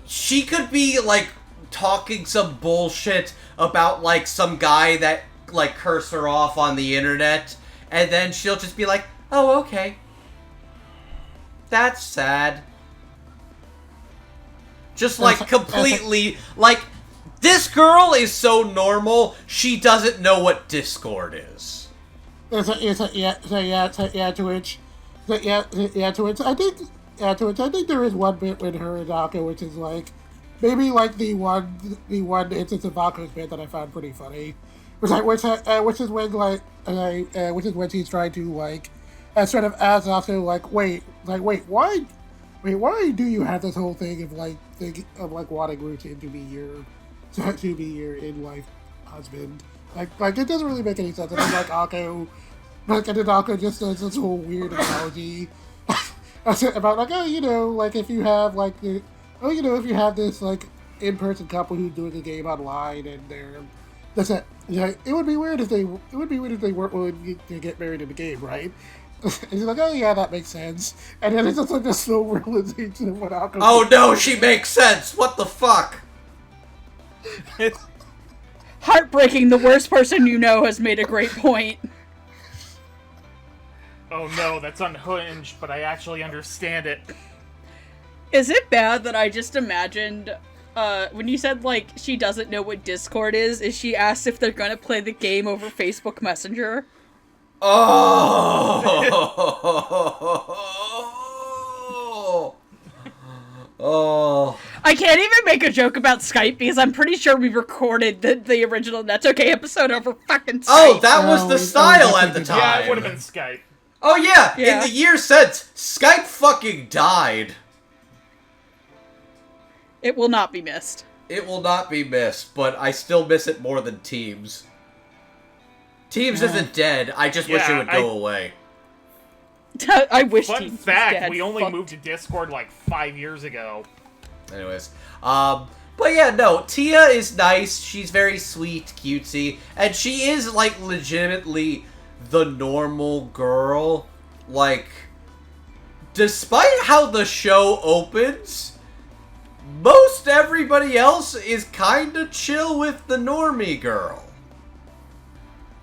she could be like talking some bullshit about like some guy that like curse her off on the internet, and then she'll just be like, "Oh, okay. That's sad." Just like completely like this girl is so normal, she doesn't know what Discord is. To which I think there is one bit with her and Akko, which is like maybe like the one instance of Akko's bit that I found pretty funny, which is when she's trying to like sort of ask Akko why do you have this whole thing of wanting Rutin to be your in life husband? Like it doesn't really make any sense. And then Akko just does this whole weird analogy about if you have if you have this like in-person couple who's doing a game online and it would be weird if they weren't willing to get married in the game, right? And he's like, oh yeah, that makes sense. And then it's just like this slow realization of what Akko. Oh no, she makes sense. What the fuck? Heartbreaking. The worst person you know has made a great point. Oh no, that's unhinged, but I actually understand it. Is it bad that I just imagined, when you said, like, she doesn't know what Discord is she asked if they're gonna play the game over Facebook Messenger? Oh! Oh. I can't even make a joke about Skype because I'm pretty sure we recorded the original Netoge episode over fucking Skype. Oh, that was the style at the time. Yeah, it would have been Skype. Oh yeah, in the years since, Skype fucking died. It will not be missed. It will not be missed, but I still miss it more than Teams. Teams isn't dead, I just wish it would go away. I wish Fun Teams was fact, dead. we only moved to Discord like 5 years ago. Anyways, but yeah, no, Tia is nice, she's very sweet, cutesy, and she is, like, legitimately the normal girl. Like, despite how the show opens, most everybody else is kinda chill with the normie girl.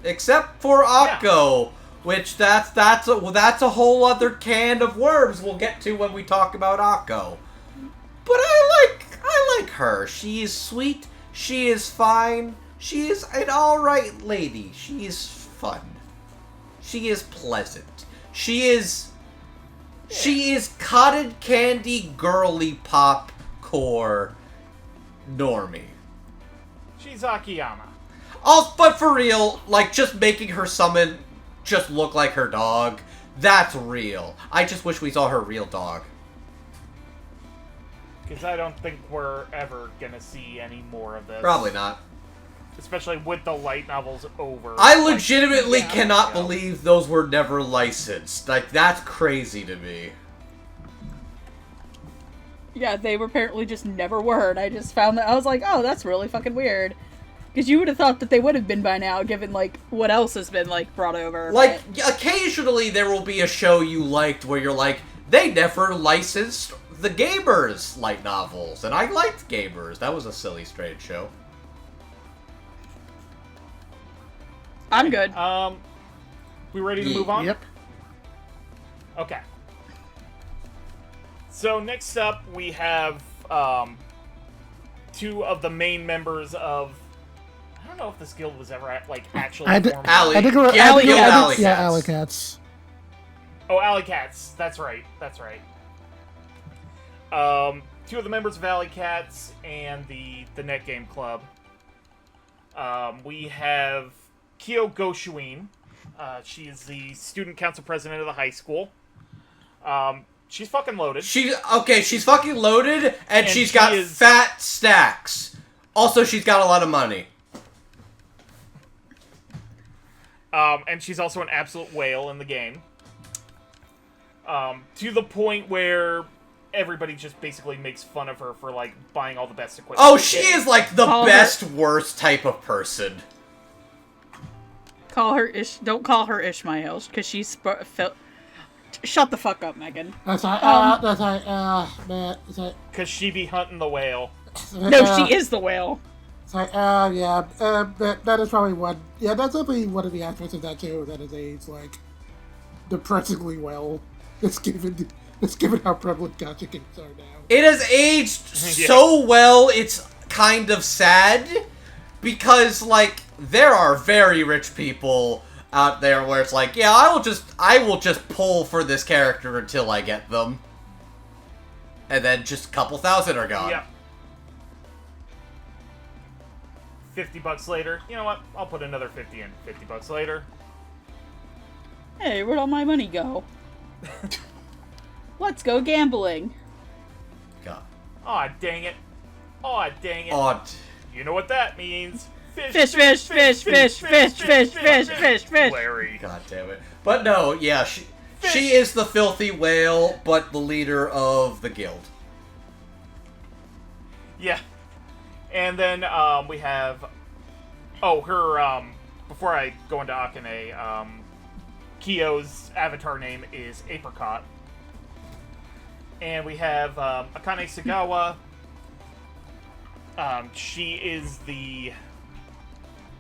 Except for Akko, which that's a whole other can of worms we'll get to when we talk about Akko. But I like her. She is sweet. She is fine. She is an alright lady. She is fun. She is pleasant. She is cotton candy girly pop core normie. She's Akiyama. Oh, but for real, like, just making her summon just look like her dog, that's real. I just wish we saw her real dog. Because I don't think we're ever gonna see any more of this. Probably not. Especially with the light novels over. I legitimately cannot believe those were never licensed. Like, that's crazy to me. Yeah, they were apparently just never were, and I just found that. I was like, oh, that's really fucking weird. Because you would have thought that they would have been by now, given, like, what else has been, like, brought over. Like, occasionally there will be a show you liked where you're like, they never licensed the Gamers light novels, and I liked Gamers. That was a silly, strange show. I'm good. We ready to move on? Yep. Okay. So next up, we have two of the main members of. I don't know if this guild was ever actually formed. Alley. I think we're Alley Yeah, Cats. Alley Cats. Oh, Alley Cats. That's right. That's right. Two of the members of Alley Cats and the Net Game Club. We have Kyo Goshuin. She is the student council president of the high school. She's fucking loaded. She's fucking loaded, and she's got fat stacks Also, she's got a lot of money. And she's also an absolute whale in the game. To the point where everybody just basically makes fun of her for, like, buying all the best equipment. Oh, she is, like, the best, worst type of person. Don't call her Ishmael, because she's... Shut the fuck up, Megan. That's right, man. Because she be hunting the whale. No, she is the whale. It's like, yeah, that is probably one. Yeah, that's definitely one of the aspects of that too. That is aged like depressingly well. It's given how prevalent gacha games are now. It has aged so well. It's kind of sad because like there are very rich people out there where it's like, yeah, I will just pull for this character until I get them, and then just a couple thousand are gone. Yep. $50 later, you know what? I'll put another 50 in. $50 later. Hey, where'd all my money go? Let's go gambling. God. Aw, dang it. Aw, dang it. Odd. You know what that means. Fish. Larry. God damn it. But no, yeah, she is the filthy whale, but the leader of the guild. Yeah. And then we have, her, before I go into Akane, Kyo's avatar name is Apricot. And we have Akane Sagawa. She is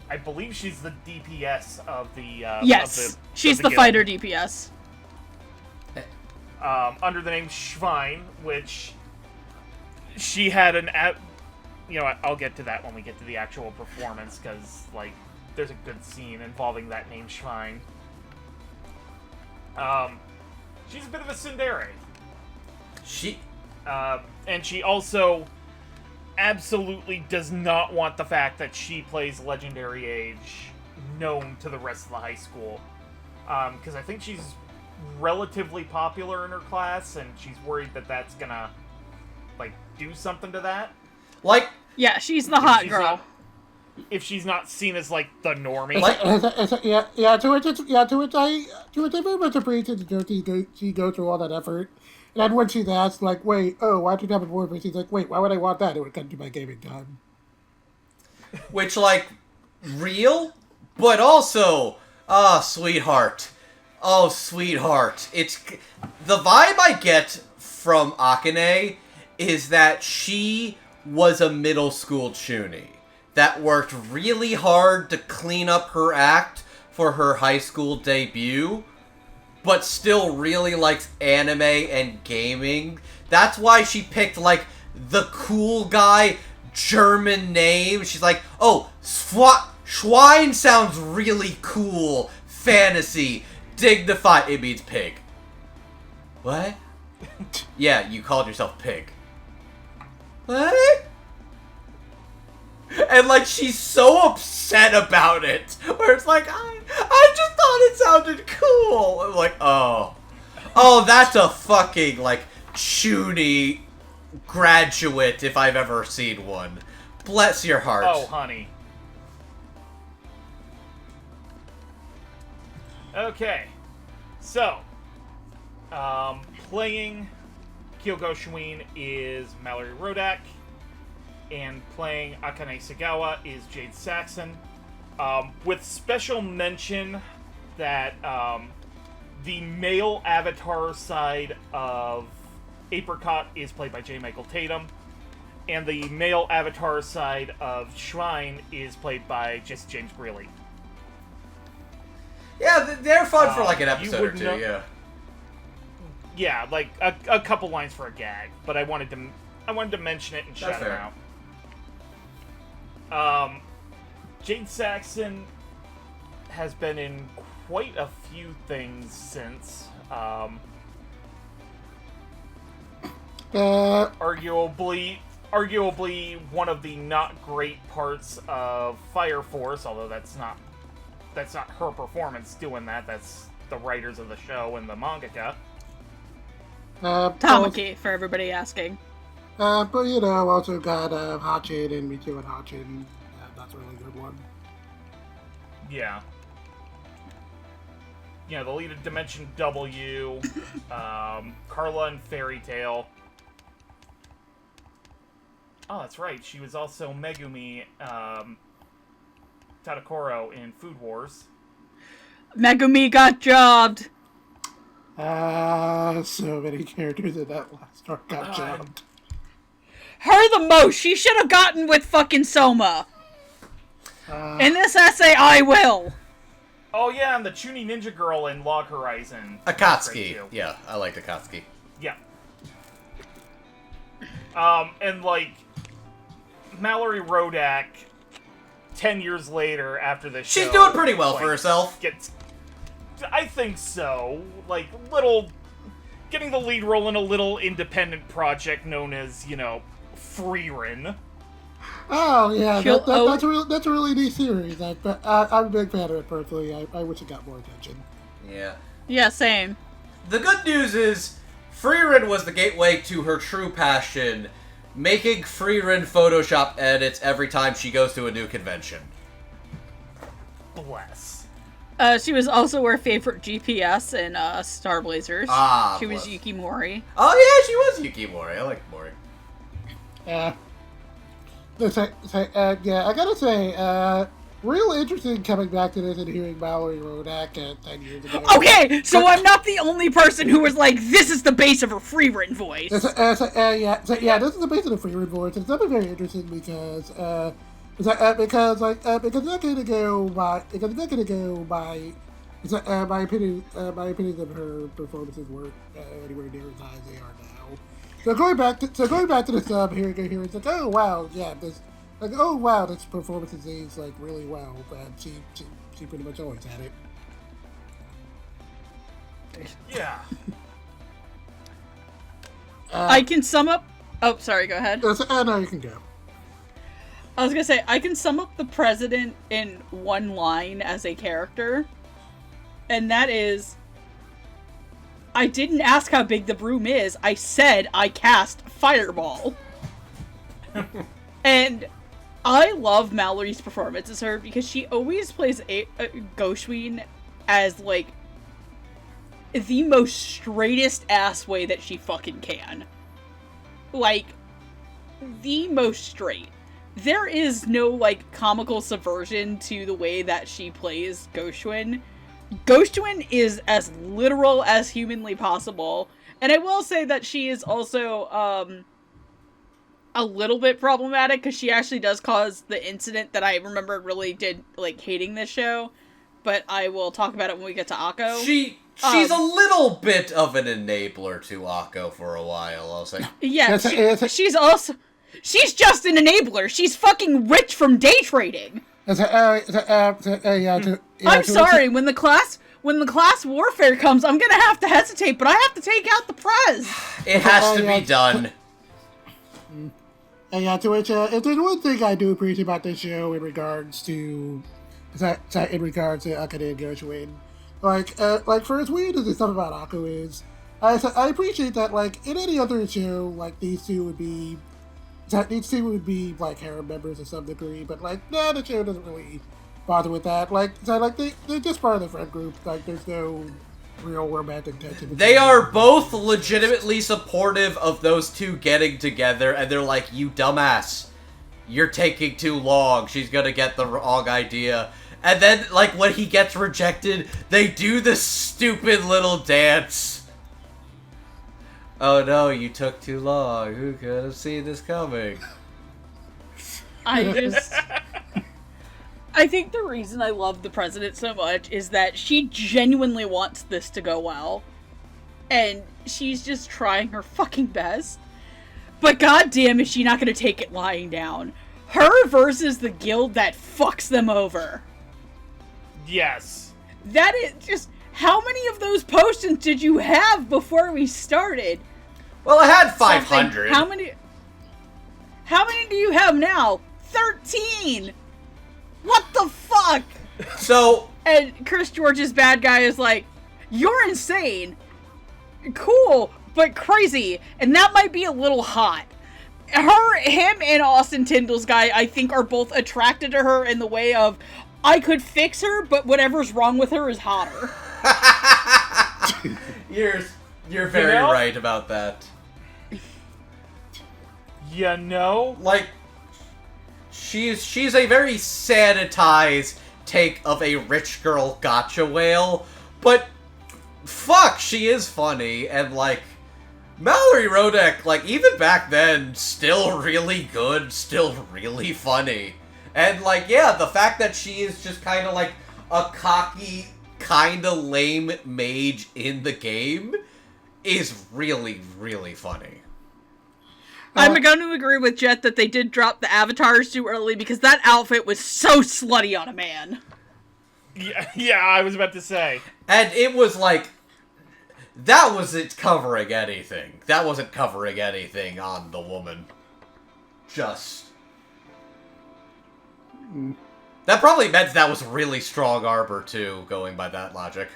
I believe she's the DPS of the... yes, she's the fighter DPS. Under the name Schwein, which she had you know what, I'll get to that when we get to the actual performance, because, like, there's a good scene involving that name Schwein. She's a bit of a tsundere. And she also absolutely does not want the fact that she plays Legendary Age known to the rest of the high school. Because I think she's relatively popular in her class, and she's worried that that's gonna, like, do something to that. Like, yeah, she's the hot girl. If she's not seen as, like, the normie. To which I very much appreciate that she goes through all that effort. And then when she's asked, like, wait, why'd you have a boyfriend? She's like, wait, why would I want that? It would come to my gaming time. which, like, real, but also, sweetheart. Oh, sweetheart. It's the vibe I get from Akane is that she was a middle school chuny that worked really hard to clean up her act for her high school debut, but still really likes anime and gaming. That's why she picked, like, the cool guy German name. She's like, oh, Schwein sounds really cool. Fantasy. Dignified. It means pig. What? Yeah, you called yourself pig. What? And, like, she's so upset about it. Where it's like, I just thought it sounded cool. I'm like, oh. Oh, that's a fucking, like, chuny graduate if I've ever seen one. Bless your heart. Oh, honey. Okay. So, playing Kyoko Schwein is Mallory Rodak, and playing Akane Sagawa is Jade Saxon, with special mention that the male avatar side of Apricot is played by J. Michael Tatum, and the male avatar side of Schwein is played by just James Greeley. Yeah, they're fun for like an episode or two, yeah. Yeah, like a couple lines for a gag, but I wanted to mention it and shout it out. Jade Saxon has been in quite a few things since. Arguably one of the not great parts of Fire Force, although that's not her performance doing that. That's the writers of the show and the mangaka. Tamaki, for everybody asking. But you know, also got Hachin and Michiru and Hachin. That's a really good one. Yeah. Yeah, the lead of Dimension W, Carla and Fairy Tail. Oh, that's right. She was also Megumi Tadakoro in Food Wars. Megumi got jobbed. So many characters in that last arc got jobbed. Her the most. She should have gotten with fucking Soma. In this essay, I will. Oh yeah, and the Chunin Ninja Girl in Log Horizon. Akatsuki. Yeah, I liked Akatsuki. Yeah. And like Mallory Rodak, 10 years later after this show, she's doing pretty well for herself. I think so. Like, getting the lead role in a little independent project known as, Freerin. Oh yeah, that's a really neat series. I'm a big fan of it personally. I wish it got more attention. Yeah. Yeah, same. The good news is, Freerin was the gateway to her true passion, making Freerin Photoshop edits every time she goes to a new convention. Bless. She was also our favorite GPS in Star Blazers. She was Yuki Mori. Oh yeah, she was Yuki Mori. I like Mori. Yeah. Yeah, I gotta say, real interesting coming back to this and hearing Mallory Rodak 10 years ago. Okay, so I'm not the only person who was like, this is the base of her free-written voice. This is the base of the free-written voice. It's something very interesting because it's not gonna go by my opinion of her performances weren't anywhere near as high as they are now. So going back to the sub here, it's like, oh wow, yeah, this performance is aged like really well, but she pretty much always had it. Yeah. I can sum up. Oh, sorry. Go ahead. No, you can go. I was gonna say I can sum up the president in one line as a character, and that is, I didn't ask how big the broom is. I said I cast Fireball. And I love Mallory's performance as her because she always plays Goshwin as, like, the most straightest ass way that she fucking can. Like, the most straight. There is no, like, comical subversion to the way that she plays Goshwin. Goshwin is as literal as humanly possible. And I will say that she is also, a little bit problematic, because she actually does cause the incident that I remember really did, like, hating this show. But I will talk about it when we get to Akko. She's a little bit of an enabler to Akko for a while, I'll say. Yeah, she's just an enabler. She's fucking rich from day trading. I'm sorry, when the class warfare comes, I'm gonna have to hesitate, but I have to take out the prez. It has to be done. To which, if there's one thing I do appreciate about this show in regards to Akane and Gershwin, like for as weird as the stuff about Akko is, I appreciate that, like, in any other show, like, these two would be like harem members to some degree, but like, nah, the show doesn't really bother with that. Like, they're just part of the friend group. Like, there's no real romantic tension. They are both legitimately supportive of those two getting together, and they're like, you dumbass, you're taking too long, she's gonna get the wrong idea. And then, like, when he gets rejected, they do this stupid little dance. Oh no, you took too long. Who could have seen this coming? I think the reason I love the president so much is that she genuinely wants this to go well. And she's just trying her fucking best. But goddamn is she not gonna take it lying down. Her versus the guild that fucks them over. Yes. That is just... How many of those potions did you have before we started? Well, I had 500. How many do you have now? 13! What the fuck? So... And Chris George's bad guy is like, you're insane. Cool, but crazy. And that might be a little hot. him and Austin Tyndall's guy, I think, are both attracted to her in the way of, I could fix her, but whatever's wrong with her is hotter. You're very right about that. You know? Like, she's a very sanitized take of a rich girl gotcha whale, but fuck, she is funny, and like, Mallory Rodek, like, even back then, still really good, still really funny. And like, yeah, the fact that she is just kind of like a cocky, kind of lame mage in the game is really, really funny. I'm going to agree with Jet that they did drop the avatars too early because that outfit was so slutty on a man. Yeah, I was about to say. And it was like, that wasn't covering anything. That wasn't covering anything on the woman. Just. That probably meant that was really strong armor too, going by that logic.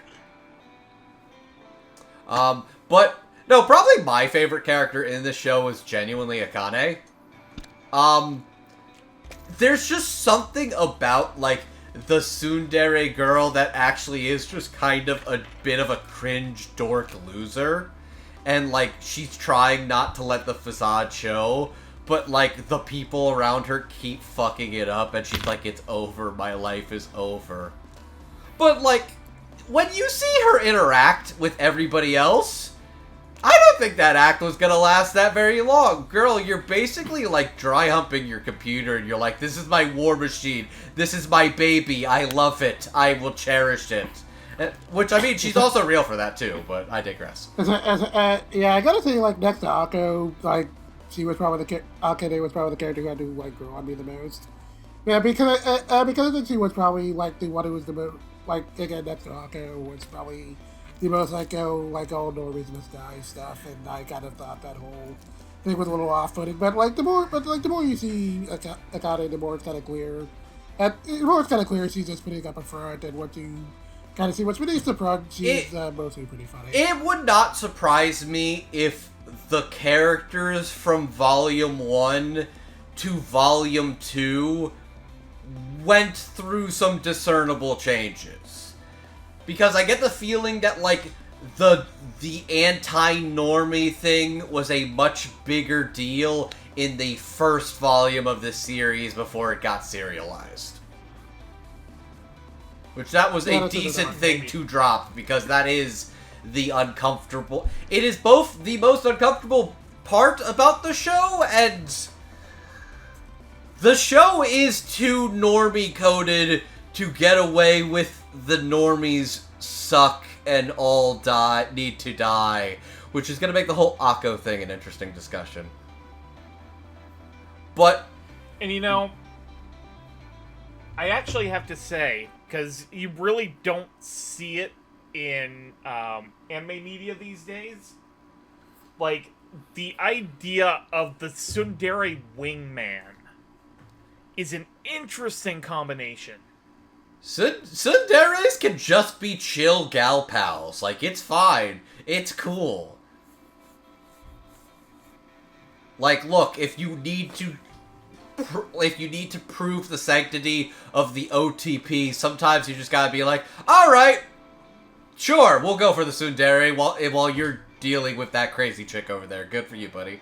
But no, probably my favorite character in this show is genuinely Akane. There's just something about, like, the tsundere girl that actually is just kind of a bit of a cringe dork loser. And, like, she's trying not to let the facade show, but, like, the people around her keep fucking it up, and she's like, it's over, my life is over. But, like, when you see her interact with everybody else, I don't think that act was gonna last that very long. Girl, you're basically, like, dry humping your computer, and you're like, this is my war machine, this is my baby, I love it, I will cherish it. Which, I mean, she's also real for that, too, but I digress. Yeah, I gotta say, like, next to Akko, like, she was probably Akane was probably the character who had to, like, grow on me the most. Yeah, because I think she was probably, like, the one who was the most, like, again, next to Akko was probably the most, like, all no reason to die stuff, and I kind of thought that whole thing was a little off-putting, but the more you see Akane, the more it's kind of clear, and the more it's kind of clear she's just putting up a front, and what you kind of see what's beneath the front, she's mostly pretty funny. It would not surprise me if the characters from Volume 1 to Volume 2 went through some discernible changes. Because I get the feeling that, like, the anti-normie thing was a much bigger deal in the first volume of the series before it got serialized. Which that was a decent thing to drop, because that is the uncomfortable... It is both the most uncomfortable part about the show, and the show is too normie-coded to get away with the normies suck and all need to die, which is going to make the whole Akko thing an interesting discussion. But... And you know, I actually have to say, because you really don't see it in anime media these days, like, the idea of the tsundere wingman is an interesting combination. Tsunderes can just be chill gal pals. Like, it's fine. It's cool. Like, look, if you need to prove the sanctity of the OTP, sometimes you just gotta be like, alright, sure, we'll go for the tsundere while you're dealing with that crazy chick over there. Good for you, buddy.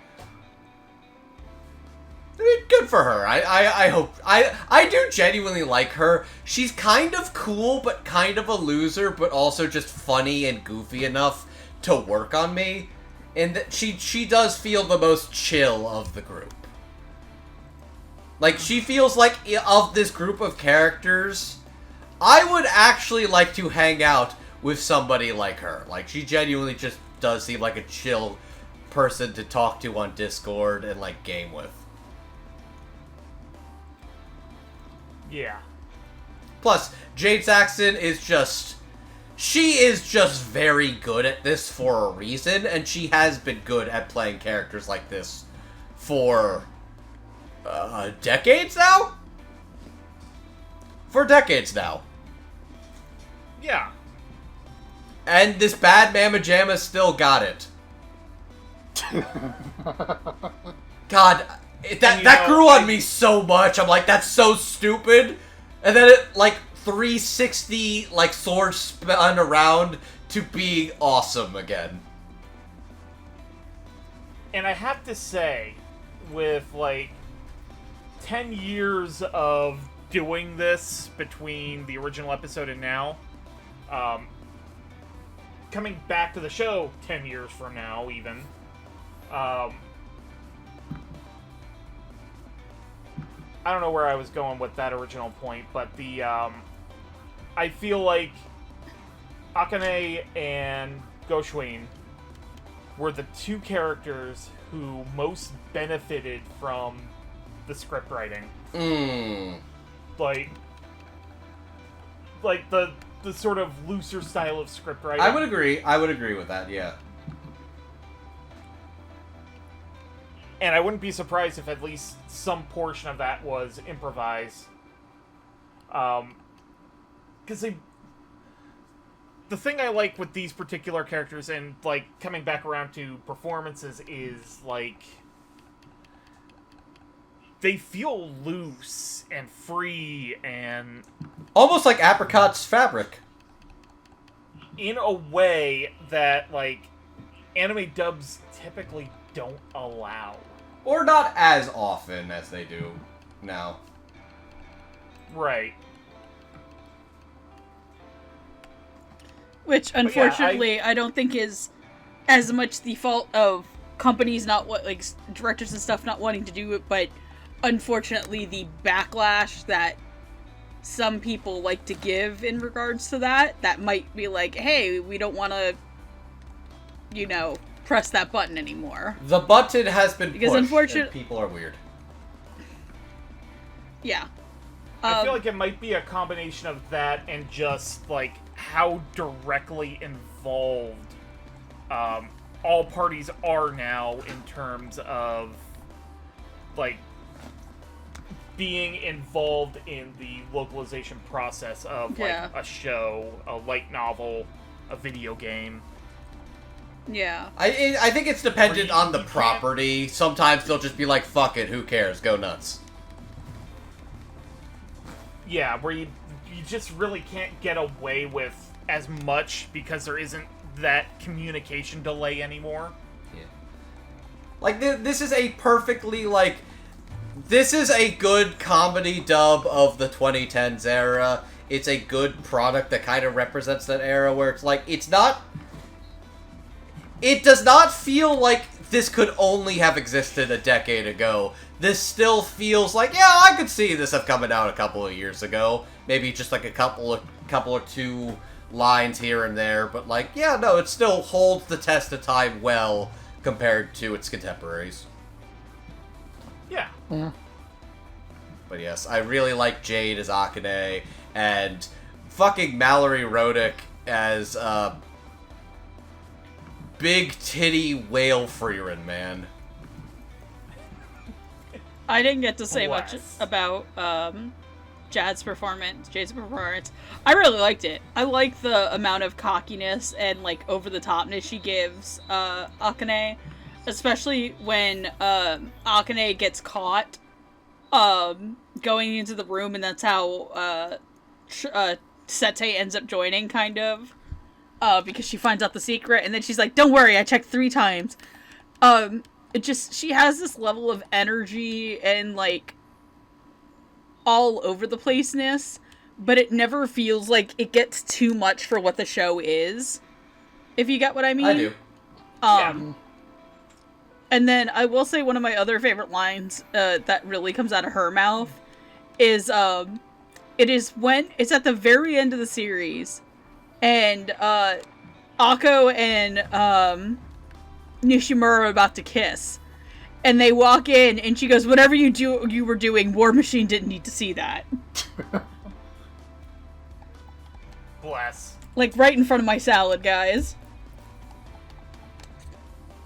I mean, good for her. I hope... I do genuinely like her. She's kind of cool, but kind of a loser, but also just funny and goofy enough to work on me. And that she does feel the most chill of the group. Like, she feels like, of this group of characters, I would actually like to hang out with somebody like her. Like, she genuinely just does seem like a chill person to talk to on Discord and, like, game with. Yeah. Plus, Jade Saxton is just... She is just very good at this for a reason, and she has been good at playing characters like this for... decades now? For decades now. Yeah. And this bad Mama Jamma still got it. God, That grew on me so much. I'm like, that's so stupid. And then it, like, 360, like, sword spun around to be awesome again. And I have to say, with, like, 10 years of doing this between the original episode and now, coming back to the show 10 years from now, even, I don't know where I was going with that original point, but I feel like Akane and Goshwin were the two characters who most benefited from the script writing. Like the sort of looser style of script writing. I would agree with that, yeah. And I wouldn't be surprised if at least some portion of that was improvised. Because the thing I like with these particular characters, and, like, coming back around to performances, is, like, they feel loose and free and... almost like Apricot's fabric. In a way that, like, anime dubs typically don't allow. Or not as often as they do now. Right. Which, unfortunately, I don't think is as much the fault of companies not like directors and stuff not wanting to do it, but unfortunately the backlash that some people like to give in regards to that might be like, hey, we don't want to, press that button anymore. The button has been because pushed, unfortunately and people are weird. Yeah. I feel like it might be a combination of that and just, like, how directly involved all parties are now in terms of, like, being involved in the localization process of, like, a show, a light novel, a video game. Yeah. I think it's dependent on the property. Sometimes they'll just be like, fuck it, who cares, go nuts. Yeah, where you just really can't get away with as much because there isn't that communication delay anymore. Yeah. Like, this is a perfectly, like... this is a good comedy dub of the 2010s era. It's a good product that kind of represents that era where it's like, it's not... it does not feel like this could only have existed a decade ago. This still feels like, yeah, I could see this have coming out a couple of years ago. Maybe just like a couple or two lines here and there, but like, yeah, no, it still holds the test of time well compared to its contemporaries. Yeah. Yeah. But yes, I really like Jade as Akane, and fucking Mallory Rodick as, big titty whale Freerin, man. I didn't get to say Bless. much about Jade's performance. I really liked it. I like the amount of cockiness and like over the topness she gives Akane, especially when Akane gets caught going into the room, and that's how Sete ends up joining, kind of, because she finds out the secret, and then she's like, "Don't worry, I checked 3 times." She has this level of energy and, like, all over the placeness, but it never feels like it gets too much for what the show is, if you get what I mean. I do. Yeah. And then I will say one of my other favorite lines that really comes out of her mouth is, it is when, it's at the very end of the series, and Akko and Nishimura are about to kiss, and they walk in, and she goes, "Whatever you were doing, War Machine didn't need to see that." Bless. Like, right in front of my salad, guys.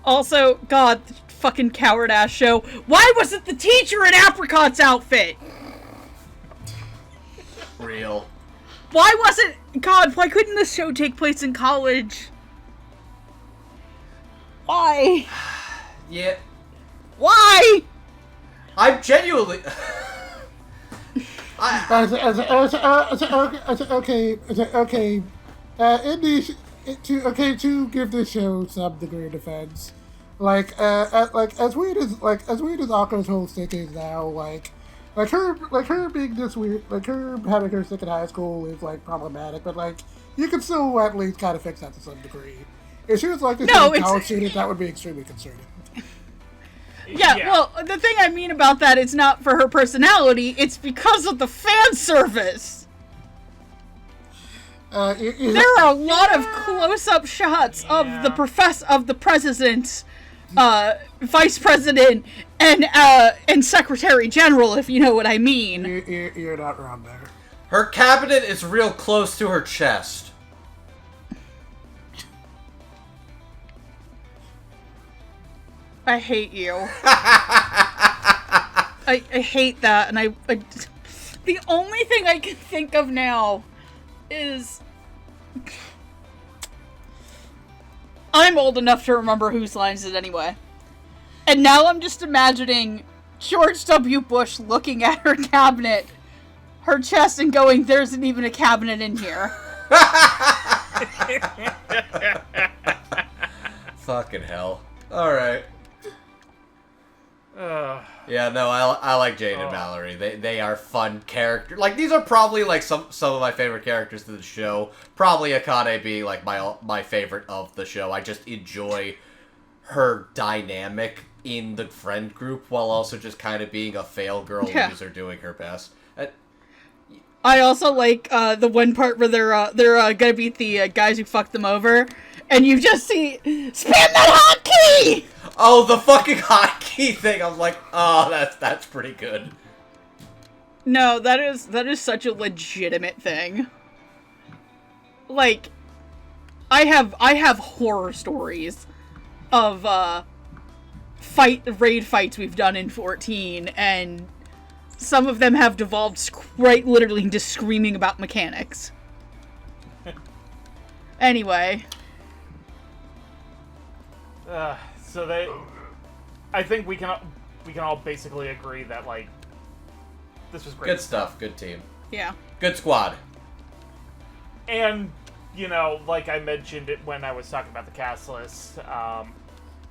Also, God, fucking coward-ass show. Why wasn't the teacher in Apricot's outfit? Real. Why couldn't this show take place in college? Why? Yeah. Why? genuinely. Okay. To give this show some degree of defense, as weird as Akko's whole stick is now, her being this weird, her having her stick in high school is problematic, but you can still at least kind of fix that to some degree. If she was a college student, that would be extremely concerning. Yeah, well, the thing I mean about that is not for her personality, it's because of the fan service. There are a lot of close-up shots of the president, vice president, and secretary general, if you know what I mean. You're not wrong there. Her cabinet is real close to her chest. I hate you. I hate that, and I the only thing I can think of now is I'm old enough to remember whose lines it anyway. And now I'm just imagining George W. Bush looking at her cabinet, her chest, and going, "There isn't even a cabinet in here." Fucking hell. Alright. Yeah, no, I like Jade and Mallory. They are fun characters. These are probably some of my favorite characters to the show. Probably Akane being my favorite of the show. I just enjoy her dynamic in the friend group while also just kind of being a fail girl loser doing her best. I also like the one part where they're gonna beat the guys who fucked them over, and you just see spam that hotkey. Oh, the fucking hotkey thing! I'm like, oh, that's pretty good. No, that is such a legitimate thing. I have horror stories of raid fights we've done in 14, and some of them have devolved quite literally into screaming about mechanics. Anyway. I think we can all basically agree that this was great. Good stuff. Good team. Yeah. Good squad. And like I mentioned it when I was talking about the cast list.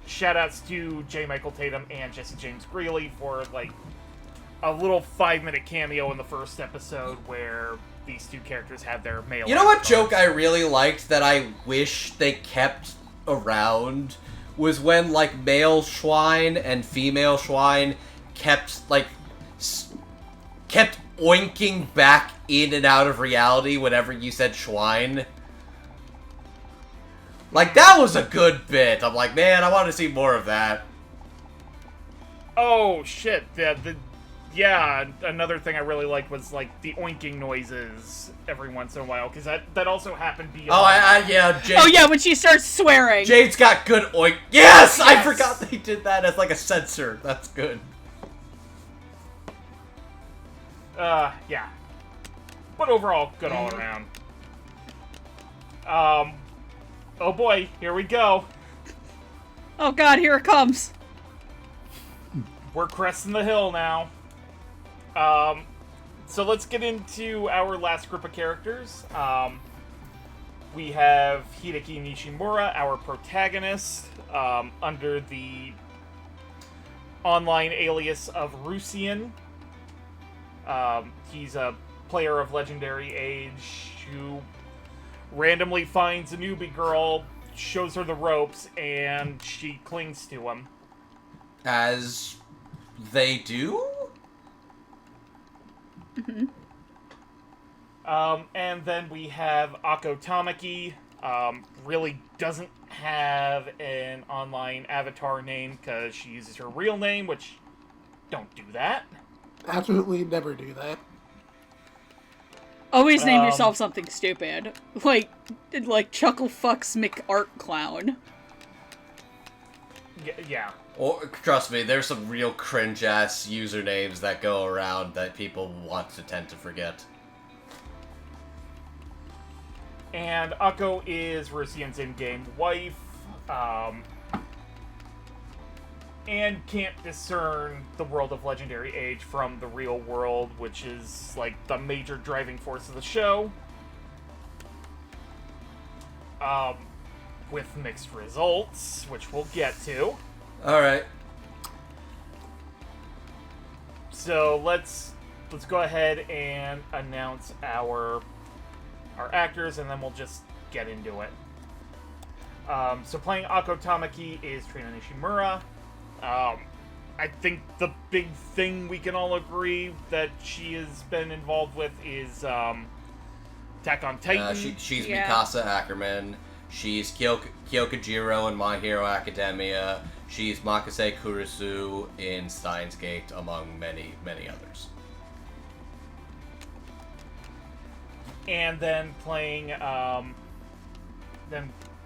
Shoutouts to J. Michael Tatum and Jesse James Greeley for a little 5-minute cameo in the first episode where these two characters had their male. You know what joke I really liked that I wish they kept around was when male Schwein and female Schwein kept oinking back in and out of reality whenever you said Schwein. That was a good bit. I'm like, man, I want to see more of that. Oh shit! Another thing I really liked was the oinking noises every once in a while, because that also happened beyond. Oh yeah, Jade. Oh yeah, when she starts swearing. Jade's got good oink. Yes, I forgot they did that as a censor. That's good. Yeah. But overall, good all around. Oh boy, here we go. Oh god, here it comes. We're cresting the hill now. So let's get into our last group of characters. We have Hideki Nishimura, our protagonist, under the online alias of Rusian. He's a player of legendary age who randomly finds a newbie girl, shows her the ropes, and she clings to him. As they do? Mm-hmm. And then we have Akko Tamaki. Really doesn't have an online avatar name because she uses her real name, which don't do that. Absolutely never do that. Always name yourself something stupid. Like Chuckle Fucks McArt Clown. Yeah. Or, trust me, there's some real cringe-ass usernames that go around that people want to tend to forget. And Akko is Rusian's in-game wife. and can't discern the world of Legendary Age from the real world, which is, like, the major driving force of the show. With mixed results, which we'll get to. Alright. So let's go ahead and announce our actors, and then we'll just get into it. So playing Ako Tamaki is Trina Nishimura. I think the big thing we can all agree that she has been involved with is Attack on Titan. She's Mikasa Ackerman. She's Kyokujiro in My Hero Academia. She's Makase Kurisu in Steins Gate, among many, many others. And then playing Hideki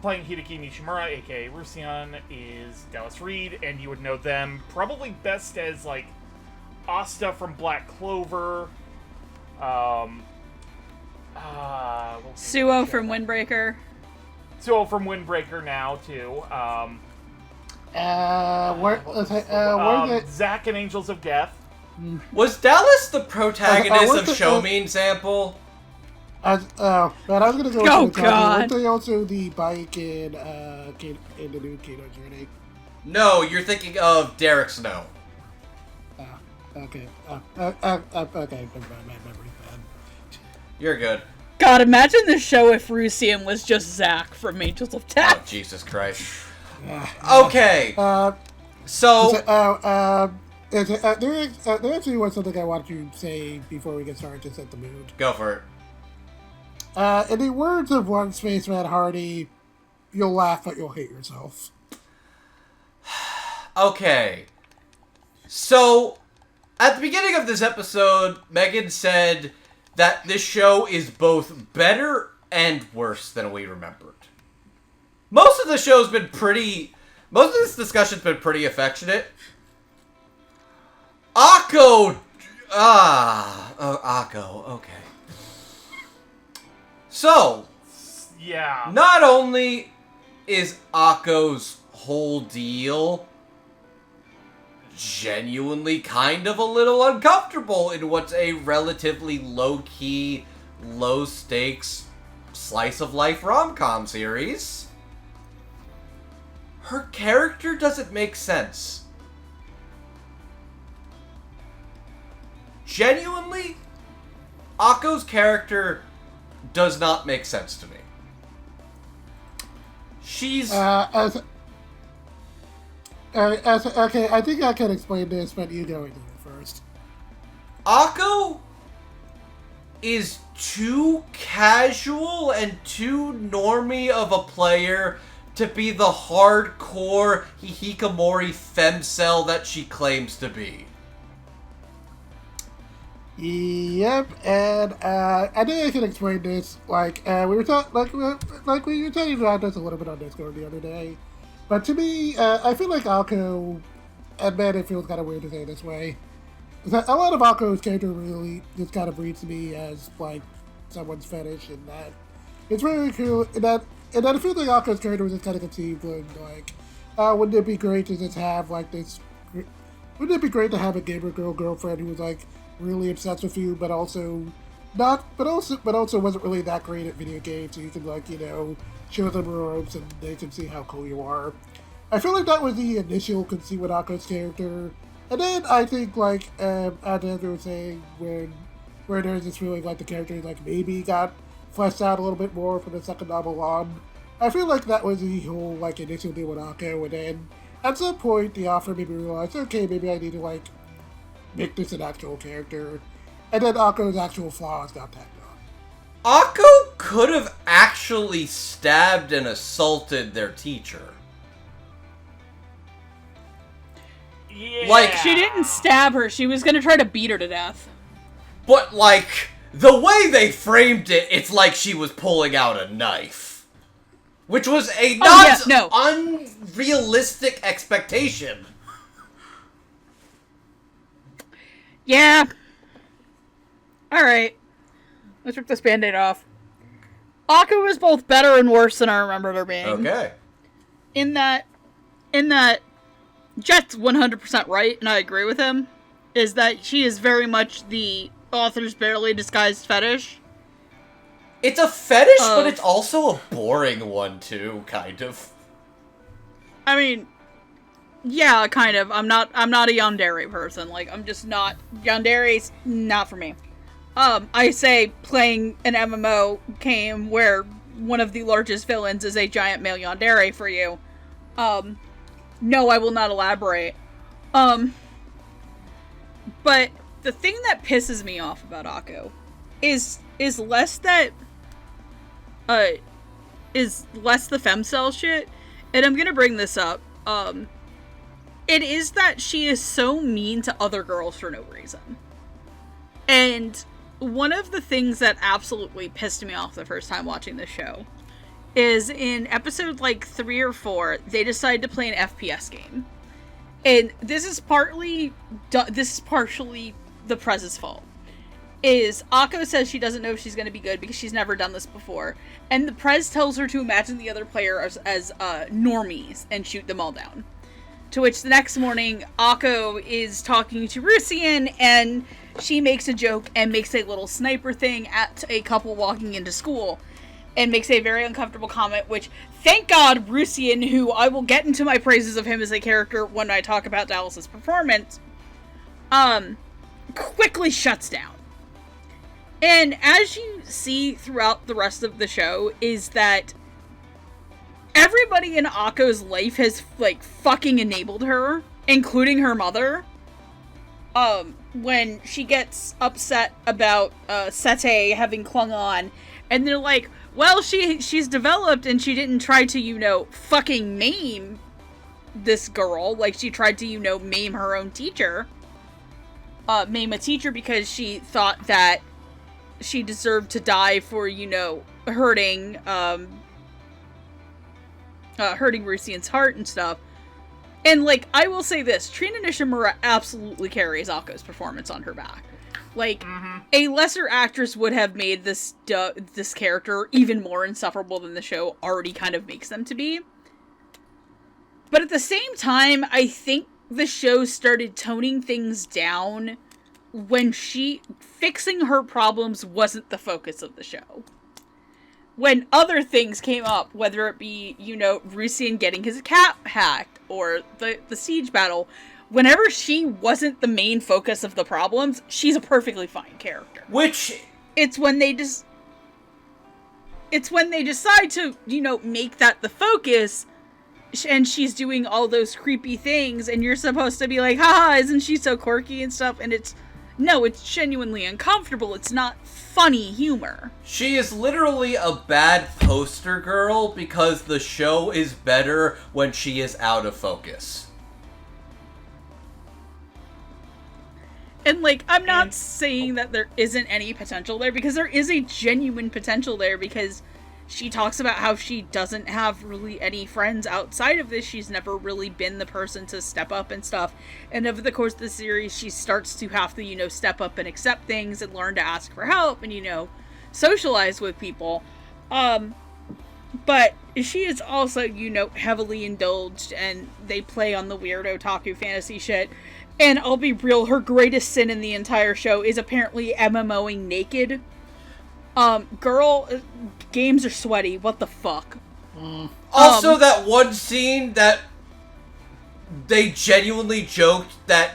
Nishimura, aka Rusian, is Dallas Reed, and you would know them probably best as, like, Asta from Black Clover, Suo from Windbreaker. Suo from Windbreaker now, too. Zack and Angels of Death. Was Dallas the protagonist of Show Me Example? Man, I was gonna go. Oh, to God! Weren't they also the bike in the new Kano Journey? No, you're thinking of Derek Snow. Okay. Okay. Never mind. My memory's bad. You're good. God, imagine the show if Rusian was just Zack from Angels of Oh, Death. Jesus Christ. Okay. There actually was something I wanted to say before we get started to set the mood. Go for it. In the words of one Spaceman Hardy, you'll laugh but you'll hate yourself. Okay. So, at the beginning of this episode, Megan said that this show is both better and worse than we remembered. Most of this discussion's been pretty affectionate. Ako, okay. So, Yeah. not only is Ako's whole deal genuinely kind of a little uncomfortable in what's a relatively low-key, low-stakes, slice-of-life rom-com series, her character doesn't make sense. Genuinely, Ako's character does not make sense to me. She's... Okay, I think I can explain this, but you go into it first. Ako is too casual and too normie of a player to be the hardcore hikikomori femcel that she claims to be. Yep, and I think I can explain this. Like we were talking about this a little bit on Discord the other day. But to me, I feel like Ako, and man, it feels kind of weird to say it this way, is that a lot of Ako's character really just kind of reads me as, like, someone's fetish, and that it's really cool, and that I feel like Ako's character was just kind of conceived when, like, wouldn't it be great to just have, like, this, wouldn't it be great to have a gamer girlfriend who was, like, really obsessed with you, but also wasn't really that great at video games, so you could, like, you know, show them the ropes and they can see how cool you are. I feel like that was the initial conceit with Ako's character. And then I think, like, as Andrew was saying, where there's this feeling like the character, like, maybe got fleshed out a little bit more from the second novel on. I feel like that was the whole, like, initial deal with Ako, and then at some point the author made me realize, okay, maybe I need to, like, make this an actual character. And then Ako's actual flaws got tacked on. Ako could have actually stabbed and assaulted their teacher. Yeah. Like, She didn't stab her. She was gonna try to beat her to death. But, like, the way they framed it, it's like she was pulling out a knife. Which was a unrealistic expectation. Yeah. Alright. Let's rip this band-aid off. Ako is both better and worse than I remembered her being. Okay. In that, Jet's 100% right, and I agree with him, is that she is very much the author's barely disguised fetish. It's a fetish, but it's also a boring one, too, kind of. I mean, yeah, kind of. I'm not a yandere person. Like, I'm just not... Yandere's not for me. I say playing an MMO game where one of the largest villains is a giant male yandere for you. No, I will not elaborate. But the thing that pisses me off about Akko is less that... is less the femcel shit, and I'm gonna bring this up. It is that she is so mean to other girls for no reason. And one of the things that absolutely pissed me off the first time watching this show is in episode, 3 or 4, they decide to play an FPS game. And this is partially the Prez's fault. Is Akko says she doesn't know if she's going to be good because she's never done this before. And the Prez tells her to imagine the other player as normies and shoot them all down. To which the next morning, Akko is talking to Rusian, and she makes a joke and makes a little sniper thing at a couple walking into school. And makes a very uncomfortable comment, which, thank God, Rusian, who I will get into my praises of him as a character when I talk about Dallas's performance, quickly shuts down. And as you see throughout the rest of the show, is that everybody in Akko's life has, fucking enabled her, including her mother. When she gets upset about, Sete having clung on, and they're like, well, she's developed and she didn't try to, fucking maim this girl. Like, she tried to, maim her own teacher. Maim a teacher because she thought that she deserved to die for, hurting Rusian's heart and stuff. And, I will say this, Trina Nishimura absolutely carries Akko's performance on her back. A lesser actress would have made this character even more insufferable than the show already kind of makes them to be. But at the same time, I think the show started toning things down when fixing her problems wasn't the focus of the show. When other things came up, whether it be, Rusian getting his cat hacked, or the siege battle, whenever she wasn't the main focus of the problems, she's a perfectly fine character. It's when they decide to, make that the focus, and she's doing all those creepy things, and you're supposed to be like, haha, isn't she so quirky and stuff, and it's genuinely uncomfortable. It's not funny humor. She is literally a bad poster girl because the show is better when she is out of focus. And, I'm not saying that there isn't any potential there, because there is a genuine potential there, because she talks about how she doesn't have really any friends outside of this. She's never really been the person to step up and stuff. And over the course of the series, she starts to have to, step up and accept things and learn to ask for help and, socialize with people. But she is also, heavily indulged, and they play on the weird otaku fantasy shit. And I'll be real, her greatest sin in the entire show is apparently MMOing naked. Girl, games are sweaty, what the fuck? Also, that one scene that they genuinely joked that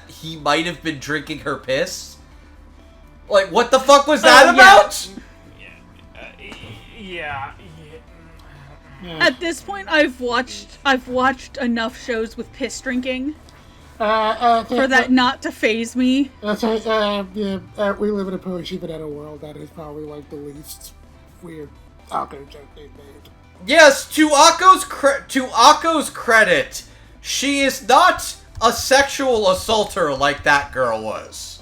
he might have been drinking her piss. What the fuck was that about? Yeah. At this point, I've watched enough shows with piss drinking for that not to faze me. That's right. We live in a post-Shibanetta world. That is probably the least weird Akko joke they've made. Yes, to Akko's credit, she is not a sexual assaulter like that girl was.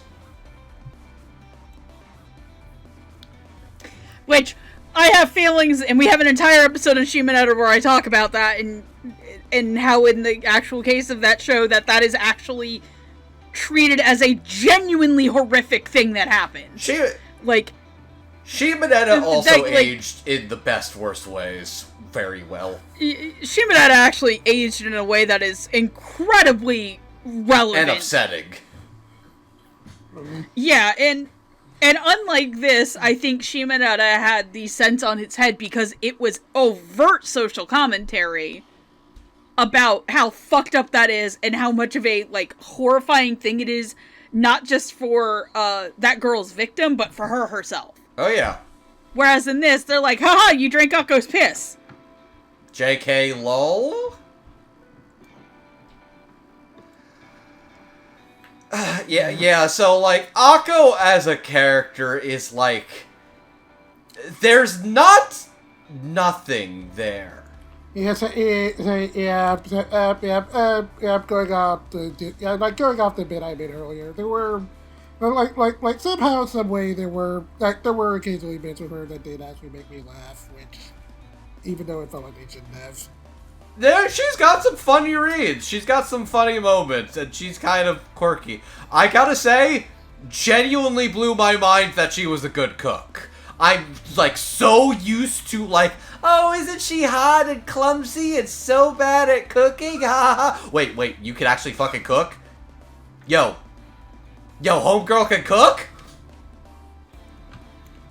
Which, I have feelings, and we have an entire episode of Shibanetta where I talk about that, and how in the actual case of that show, that is actually treated as a genuinely horrific thing that happened. Shibanetta also aged in the best worst ways very well. Shimonetta actually aged in a way that is incredibly relevant. And upsetting. Yeah, and unlike this, I think Shimonetta had the sense on its head because it was overt social commentary about how fucked up that is and how much of a, like, horrifying thing it is, not just for that girl's victim, but for her herself. Oh, yeah. Whereas in this, they're like, haha, you drank Akko's piss. JK lol? Yeah, so, like, Akko as a character is, like, there's nothing there. Yes, going off the bit I made earlier, there were, like somehow, some way, there were occasionally bits with her that did actually make me laugh, which, even though it felt like they shouldn't have. Yeah, she's got some funny reads. She's got some funny moments, and she's kind of quirky. I gotta say, genuinely blew my mind that she was a good cook. I'm, like, so used to, like, oh, isn't she hot and clumsy and so bad at cooking? Ha ha. Wait, you can actually fucking cook? Yo, homegirl can cook?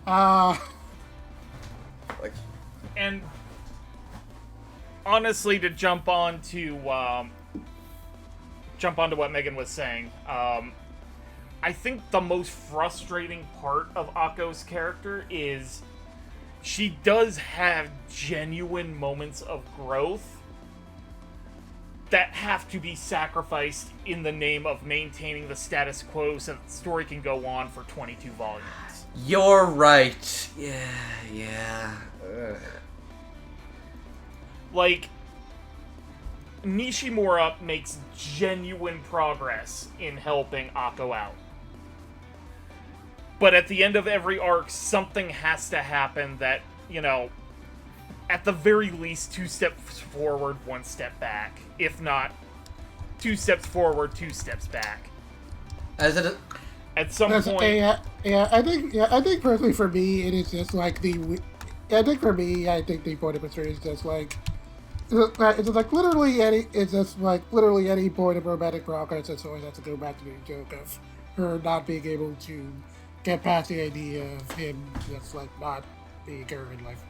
Like, and honestly, to jump onto what Megan was saying, I think the most frustrating part of Akko's character is she does have genuine moments of growth that have to be sacrificed in the name of maintaining the status quo so that the story can go on for 22 volumes. You're right. Yeah. Ugh. Like, Nishimura makes genuine progress in helping Akko out. But at the end of every arc, something has to happen that, you know, at the very least, 2 steps forward, 1 step back. If not, 2 steps forward, 2 steps back. At some point... I think personally for me, it is just like the point of it is just like... It's like literally any point of romantic progress that's always has to go back to the joke of her not being able to get past the idea of him just like not being her in life.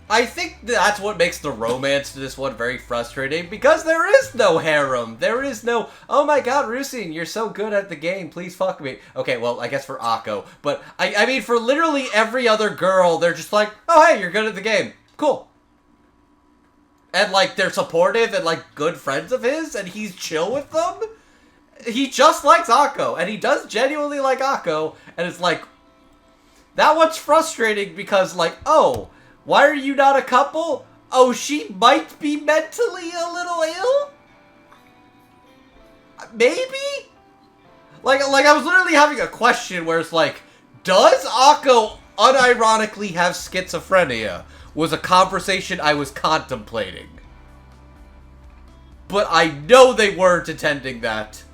I think that's what makes the romance to this one very frustrating, because there is no harem. There is no, oh my god, Rusin, you're so good at the game, please fuck me. Okay, well, I guess for Akko, but I mean, for literally every other girl, they're just like, oh hey, you're good at the game. Cool. And, like, they're supportive and, like, good friends of his, and he's chill with them. He just likes Akko, and he does genuinely like Akko, and it's like, that one's frustrating because, like, oh, why are you not a couple? Oh, she might be mentally a little ill? Maybe? Like I was literally having a question where it's like, does Akko unironically have schizophrenia? Was a conversation I was contemplating. But I know they weren't intending that,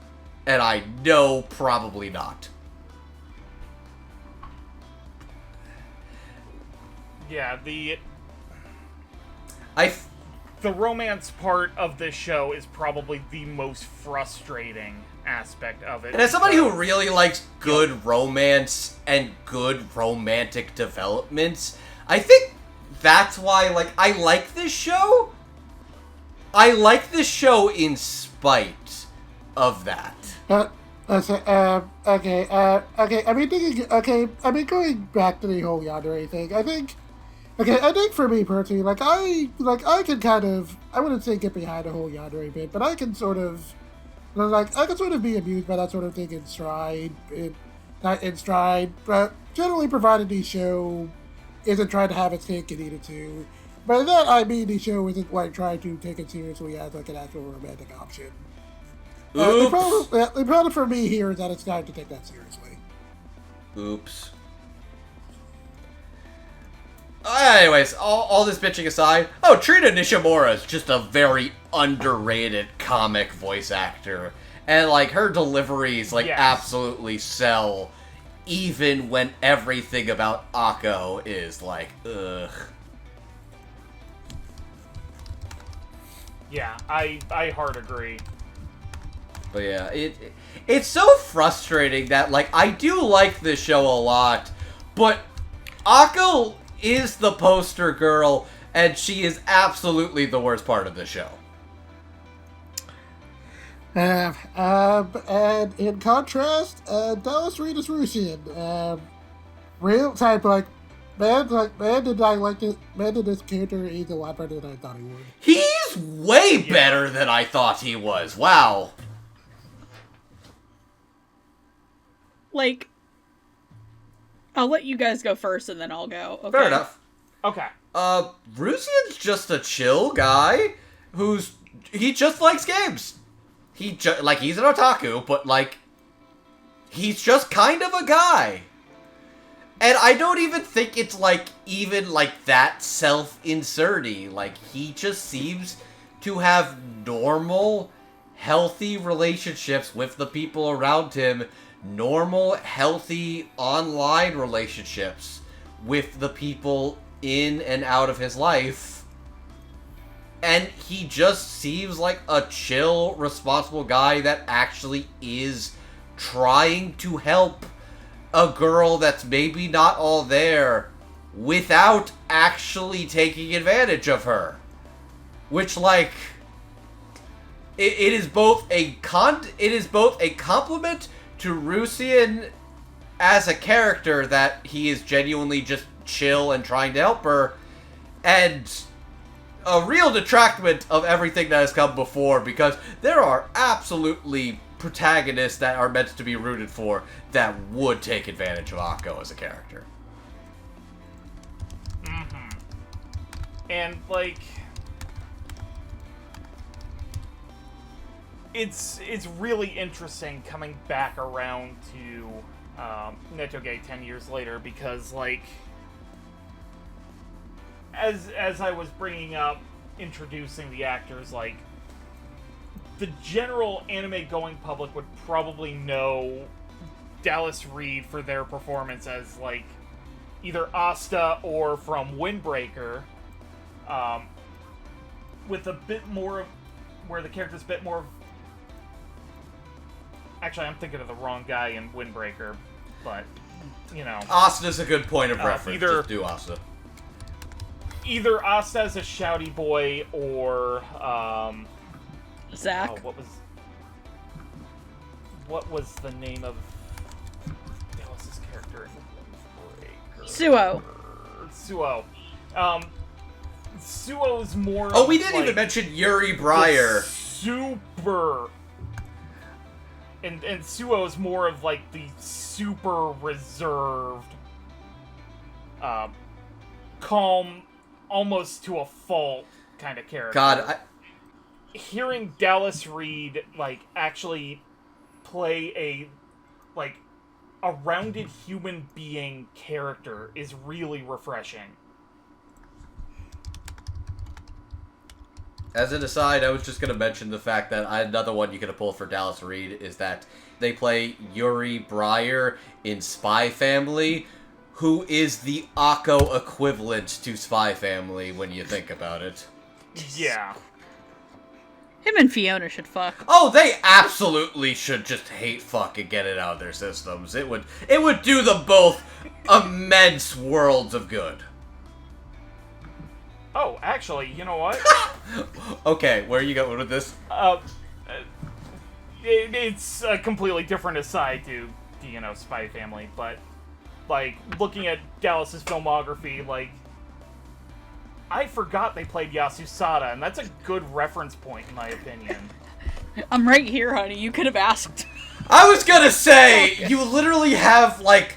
and I know probably not. Yeah, the romance part of this show is probably the most frustrating aspect of it. And as somebody who really likes good romance and good romantic developments, I think that's why, like, I like this show. I like this show in spite of that. Okay. I mean, going back to the whole yandere thing, I think for me personally, I can kind of, I wouldn't say get behind the whole yandere bit, but I can sort of be amused by that sort of thing in stride, not in stride, but generally provided the show isn't trying to have its cake and eat it too. By that, I mean the show isn't, like, trying to take it seriously as, like, an actual romantic option. The problem for me here is that it's time to take that seriously. Oops. Anyways, all this bitching aside, Trina Nishimura is just a very underrated comic voice actor. And, like, her deliveries, like, absolutely sell, even when everything about Akko is, like, ugh. Yeah, I hard agree. But yeah, it's so frustrating that, like, I do like this show a lot, but Akko is the poster girl, and she is absolutely the worst part of the show. And in contrast, Dallas Reed is Russian. Real type, man, did this character he's a lot better than I thought he would. He's way better than I thought he was. Wow. Like, I'll let you guys go first and then I'll go. Okay? Fair enough. Okay. Rusian's just a chill guy he just likes games. He's an otaku, but, like, he's just kind of a guy. And I don't even think it's, even that self-inserty. Like, he just seems to have normal, healthy relationships with the people around him. Normal, healthy, online relationships with the people in and out of his life. And he just seems like a chill, responsible guy that actually is trying to help a girl that's maybe not all there without actually taking advantage of her. Which, like, it is both a compliment to Rusian as a character that he is genuinely just chill and trying to help her, and a real detractment of everything that has come before, because there are absolutely protagonists that are meant to be rooted for that would take advantage of Akko as a character. Mm-hmm. And, like, it's really interesting coming back around to Netoge 10 years later, because, like, as I was bringing up, introducing the actors, like, the general anime-going public would probably know Dallas Reed for their performance as, like, either Asta or from Windbreaker, with a bit more of, where the character's a bit more of, actually, I'm thinking of the wrong guy in Windbreaker, but, you know. Asta's a good point of reference. Just do Asta. Either Asta as a shouty boy, or, Zach? Oh, what was the name of Dallas's character in Windbreaker? Suo. Suo. Suo's more Oh, we didn't even mention Yuri Breyer. Super... And Suo's more of, like, the super reserved, calm, almost to a fault kind of character. God, Hearing Dallas Reed, like, actually play a rounded human being character is really refreshing. As an aside, I was just going to mention the fact that another one you could have pulled for Dallas Reed is that they play Yuri Breyer in Spy Family, who is the Akko equivalent to Spy Family when you think about it. Yeah. Him and Fiona should fuck. Oh, they absolutely should just hate fuck and get it out of their systems. It would do them both immense worlds of good. Oh, actually, you know what? Okay, where are you going with this? It's a completely different aside to Spy Family, but, like, looking at Dallas's filmography, like, I forgot they played Yasusada, and that's a good reference point, in my opinion. I'm right here, honey. You could have asked. I was gonna say, you literally have, like,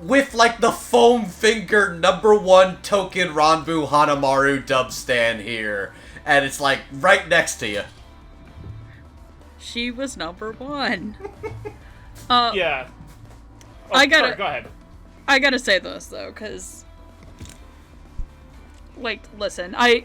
with, like, the foam finger #1 token Ranbu Hanamaru dub stand here, and it's, like, right next to you. She was #1. Yeah. Oh, go ahead. I gotta say this, though, because, like, listen, I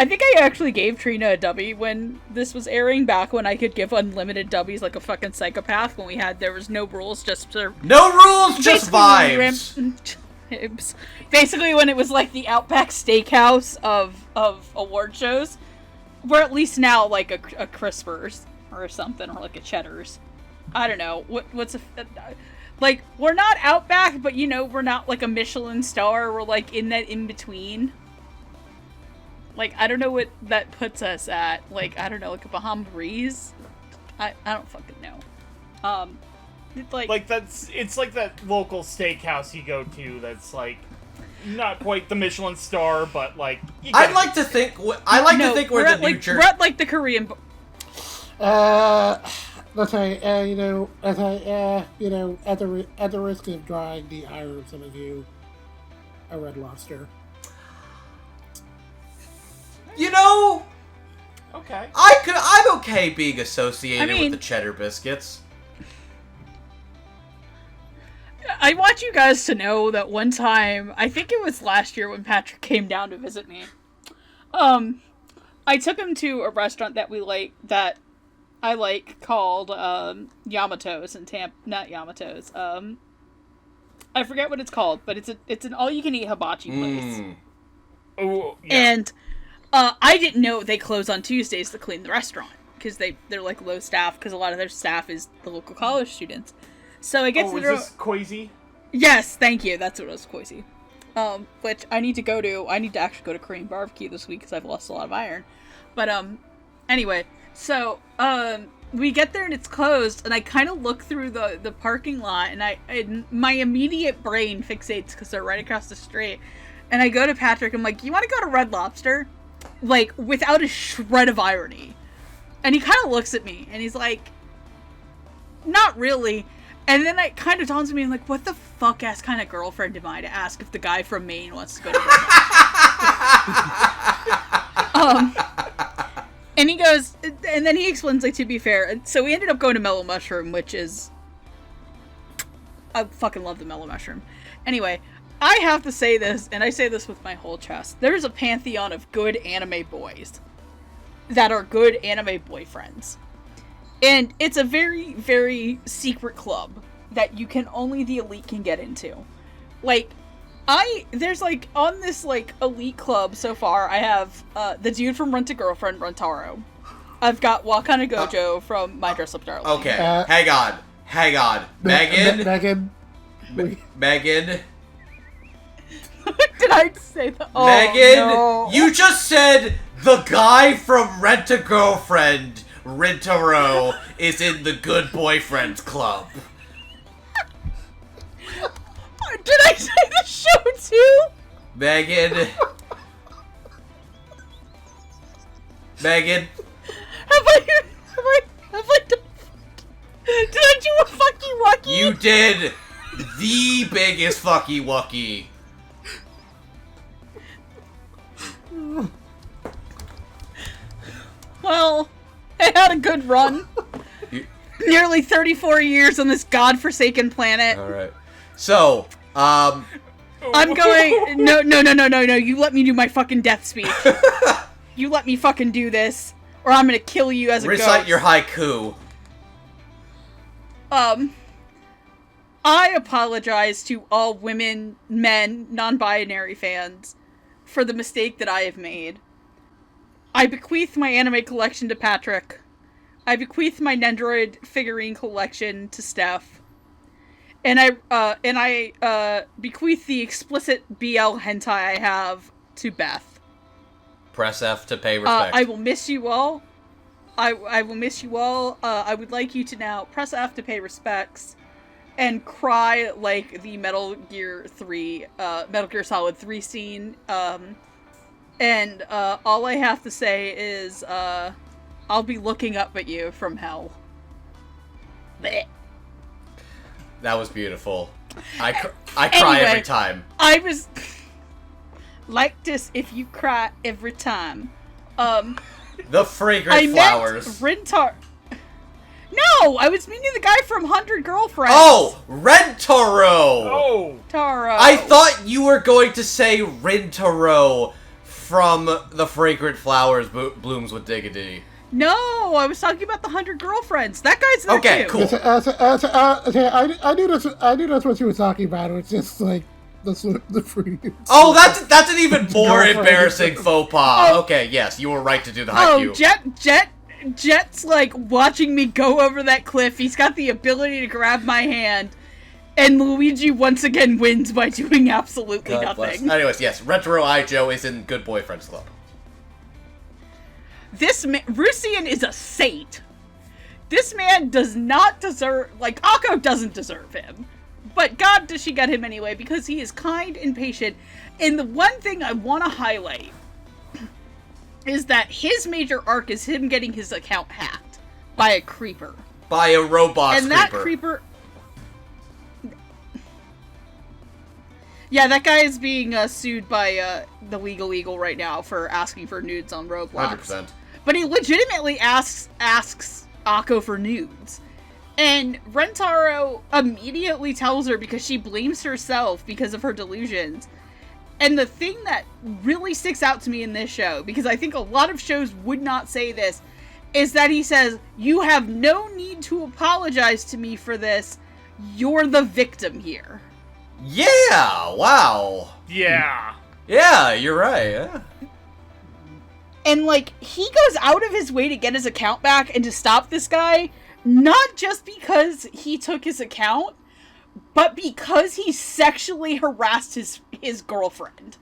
think I actually gave Trina a dubby when this was airing, back when I could give unlimited dubbies like a fucking psychopath, when there was no rules, just no rules, just vibes. Basically when it was like the Outback Steakhouse of award shows. we're at least now like a Crispers or something, or like a Cheddar's. I don't know what's a like. We're not Outback, but you know, we're not like a Michelin star. We're like in that in between. Like, I don't know what that puts us at. Like, I don't know, like a Bahama Breeze. I don't fucking know. It's like that local steakhouse you go to that's like not quite the Michelin star, but like I'd like to think we're the New Jersey. We're at like the Korean. Let's say, at the risk of drawing the ire of some of you, a Red Lobster. You know, okay. I'm okay being associated with the cheddar biscuits. I want you guys to know that one time, I think it was last year when Patrick came down to visit me. I took him to a restaurant that I like called Yamato's in Tampa. Not Yamato's. I forget what it's called, but it's an all-you-can-eat hibachi place. Oh, yeah. And I didn't know they close on Tuesdays to clean the restaurant because they're like low staff because a lot of their staff is the local college students. So I get to is this Quasi? Yes, thank you. That's what it was, Quasi. Which I need to go to. I need to actually go to Korean barbecue this week because I've lost a lot of iron. But anyway, so we get there and it's closed, and I kind of look through the parking lot, and my immediate brain fixates because they're right across the street, and I go to Patrick. I'm like, "You want to go to Red Lobster?" Like without a shred of irony, and he kind of looks at me and he's like, "Not really." And then it kind of dawns on me, I'm like, what the fuck ass kind of girlfriend am I to ask if the guy from Maine wants to go to and he goes, and then he explains, like, to be fair, and so we ended up going to Mellow Mushroom, which is, I fucking love the Mellow Mushroom. Anyway, I have to say this, and I say this with my whole chest, there's a pantheon of good anime boys that are good anime boyfriends. And it's a very, very secret club that only the elite can get into. Like, there's like, on this like elite club so far, I have the dude from Rent a Girlfriend, Rentaro. I've got Wakana Gojo from My Dress Up Darling. Okay, hang on. Megan? Megan? Did I say that? Oh, Megan, no. You just said the guy from Rent a Girlfriend, Rentaro, is in the Good Boyfriends Club. Did I say the show too? Megan. Megan. Have I done... Did I do a fucky wucky? You did the biggest fucky wucky. Well, I had a good run. Nearly 34 years on this godforsaken planet. Alright. So, I'm going... No. You let me do my fucking death speech. You let me fucking do this, or I'm gonna kill you as a ghost. Recite your haiku. I apologize to all women, men, non-binary fans for the mistake that I have made. I bequeath my anime collection to Patrick. I bequeath my Nendoroid figurine collection to Steph. And I bequeath the explicit BL hentai I have to Beth. Press F to pay respect. I will miss you all. I will miss you all. I would like you to now press F to pay respects and cry like the Metal Gear Solid 3 scene. And all I have to say is, I'll be looking up at you from hell. Blech. That was beautiful. I cry Anyway, every time. I was like this if you cry every time. The fragrant flowers. Met Rentar. No, I was meaning the guy from 100 Girlfriends. Oh, Rentaro. Oh, Taro. I thought you were going to say Rentaro from the fragrant flowers blooms with dignity. No, I was talking about the 100 Girlfriends. That guy's there Okay, too. cool. I knew that's what you were talking about. It was just like the free. Oh, that's an even more Girlfriend. embarrassing faux pas. Oh. Okay, yes, you were right to do the Oh, haiku. Jet's like watching me go over that cliff. He's got the ability to grab my hand, and Luigi once again wins by doing absolutely God bless. nothing. Anyways, yes, Retro Ijo is in Good Boyfriends Club. Rusian is a saint. This man does not deserve, like, Akko doesn't deserve him. But God, does she get him anyway, because he is kind and patient. And the one thing I want to highlight is that his major arc is him getting his account hacked by a creeper. By a robot And that creeper... Yeah, that guy is being sued by the Legal Eagle right now for asking for nudes on Roblox. 100%. But he legitimately asks Akko for nudes. And Rentaro immediately tells her because she blames herself because of her delusions. And the thing that really sticks out to me in this show, because I think a lot of shows would not say this, is that he says, "You have no need to apologize to me for this. You're the victim here." Yeah, wow. Yeah. Yeah, you're right, yeah. And, like, he goes out of his way to get his account back and to stop this guy, not just because he took his account, but because he sexually harassed his girlfriend.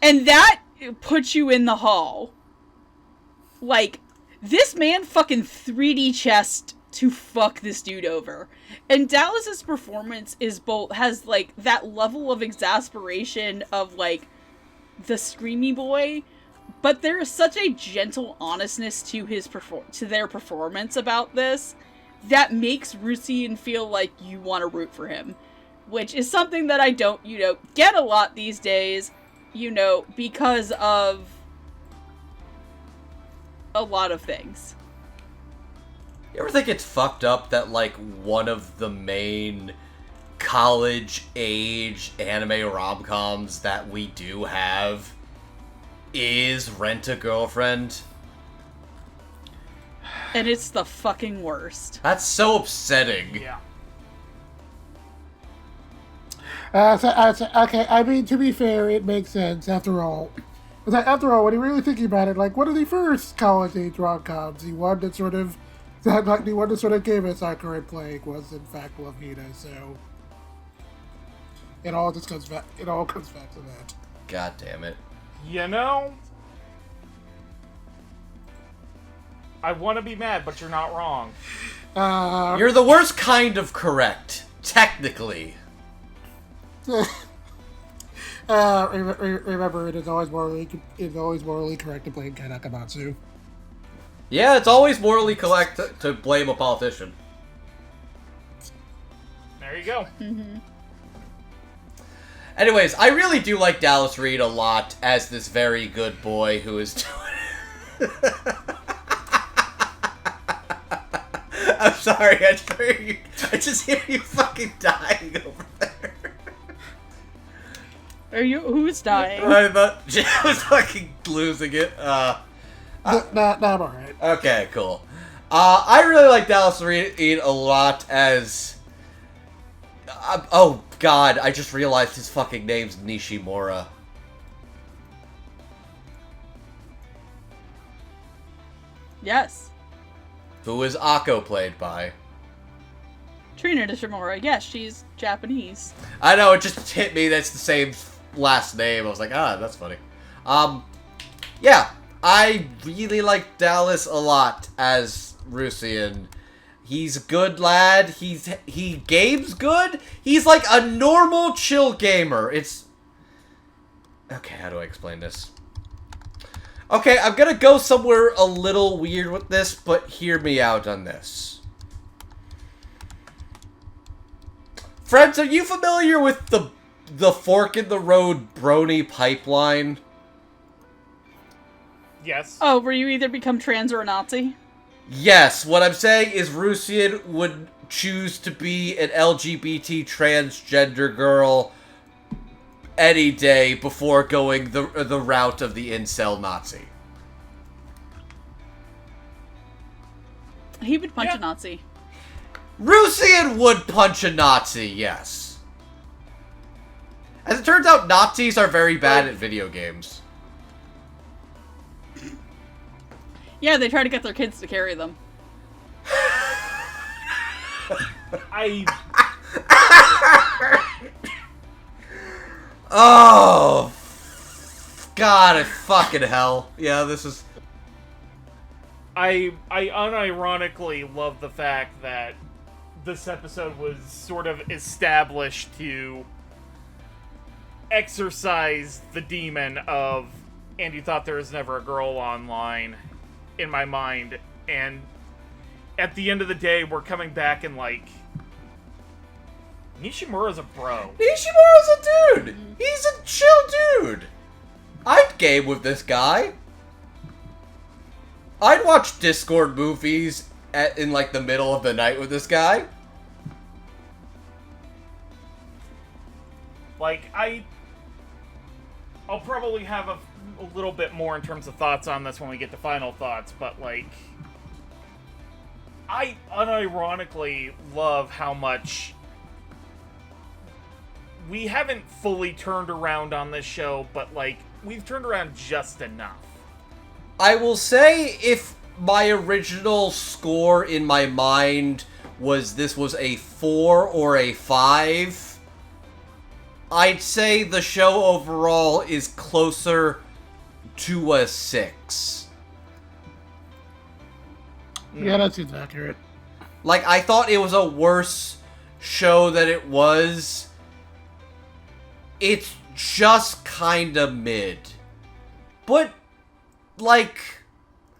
And that puts you in the hall. Like, this man fucking 3D chessed to fuck this dude over. And Dallas's performance has, like, that level of exasperation of, like, the screamy boy, but there is such a gentle honestness to their performance about this that makes Rusian feel like you want to root for him, which is something that I don't, get a lot these days, because of a lot of things. You ever think it's fucked up that, like, one of the main college-age anime rom-coms that we do have is Rent-A-Girlfriend? And it's the fucking worst. That's so upsetting. Yeah. Okay, I mean, to be fair, it makes sense, after all. But after all, when you really think about it, like, one of the first college-age rom-coms, the one that sort of gave us our current plague was, in fact, Love Hina, so... It all comes back to that. God damn it. I want to be mad, but you're not wrong. You're the worst kind of correct, technically. Remember, it is always morally correct to blame Ken Akamatsu. Yeah, it's always morally correct to blame a politician. There you go. Mm-hmm. Anyways, I really do like Dallas Reed a lot as this very good boy who is doing... I'm sorry, I just hear you fucking dying over there. Who's dying? I thought Jay was fucking losing it. Nah, I'm alright. Okay, cool. I really like Dallas Reed a lot as... oh, God, I just realized his fucking name's Nishimura. Yes. Who is Akko played by? Trina Nishimura. Yes, she's Japanese. I know, it just hit me that's the same last name. I was like, that's funny. Yeah, I really like Dallas a lot as Rusian. He's a good lad. He games good. He's like a normal chill gamer. It's... Okay, how do I explain this? Okay, I'm gonna go somewhere a little weird with this, but hear me out on this. Friends, are you familiar with the fork in the road brony pipeline? Yes. Oh, where you either become trans or a Nazi? Yes, what I'm saying is Rusian would choose to be an LGBT transgender girl any day before going the route of the incel Nazi. He would punch a Nazi. Rusian would punch a Nazi, yes. As it turns out, Nazis are very bad at video games. Yeah, they try to get their kids to carry them. Oh, God, fucking hell. Yeah, this is... I unironically love the fact that this episode was sort of established to exorcise the demon of "and you thought there was never a girl online" in my mind, and at the end of the day, we're coming back and like, Nishimura's a bro. Nishimura's a dude! He's a chill dude! I'd game with this guy. I'd watch Discord movies in like the middle of the night with this guy. Like, I'll probably have a little bit more in terms of thoughts on this when we get to final thoughts, but like, I unironically love how much we haven't fully turned around on this show, but like, we've turned around just enough. I will say, if my original score in my mind was this was a 4 or a 5, I'd say the show overall is closer to a 6. Yeah, that seems accurate. Like, I thought it was a worse show than it was. It's just kinda mid. But, like,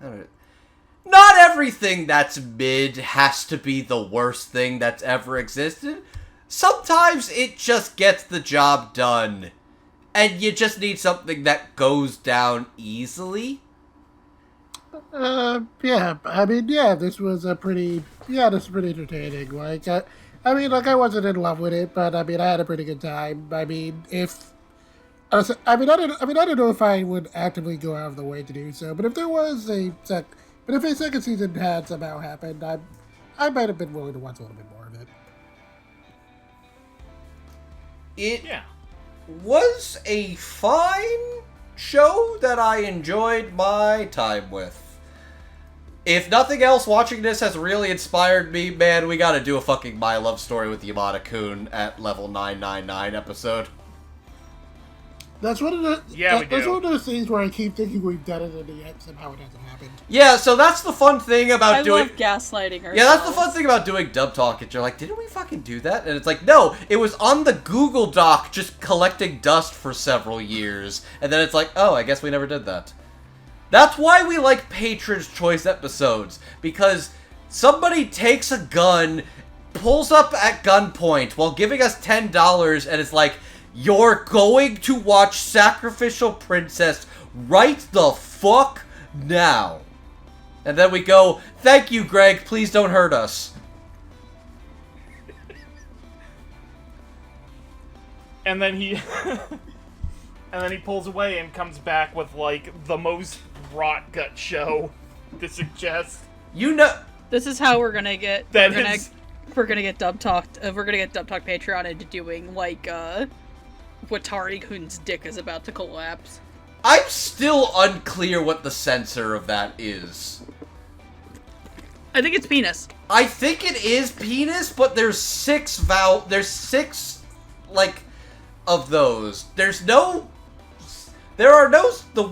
I don't know. Not everything that's mid has to be the worst thing that's ever existed. Sometimes it just gets the job done. And you just need something that goes down easily. Yeah, I mean, yeah, this is pretty entertaining. Like, I mean, like, I wasn't in love with it, but I mean, I had a pretty good time. I mean, I don't know if I would actively go out of the way to do so, but if there was but if a second season had somehow happened, I might have been willing to watch a little bit more of it. It was a fine show that I enjoyed my time with. If nothing else, watching this has really inspired me. Man, we gotta do a fucking My Love Story with Yamada-kun at level 999 episode. That's one of the that's one of those things where I keep thinking we've done it and yet somehow it hasn't happened. Yeah, so that's the fun thing about doing... I love gaslighting ourselves. Yeah, that's the fun thing about doing Dub Talk. You're like, didn't we fucking do that? And it's like, no, it was on the Google Doc just collecting dust for several years. And then it's like, oh, I guess we never did that. That's why we like Patron's Choice episodes. Because somebody takes a gun, pulls up at gunpoint while giving us $10, and it's like, you're going to watch Sacrificial Princess right the fuck now. And then we go, thank you, Greg, please don't hurt us. And then he pulls away and comes back with like the most rot gut show to suggest. You know, this is how we're gonna get we're gonna get Dub Talk Patreon into doing like Watari-kun's dick is about to collapse. I'm still unclear what the censor of that is. I think it's penis. I think it is penis, but there's six, like, of those. The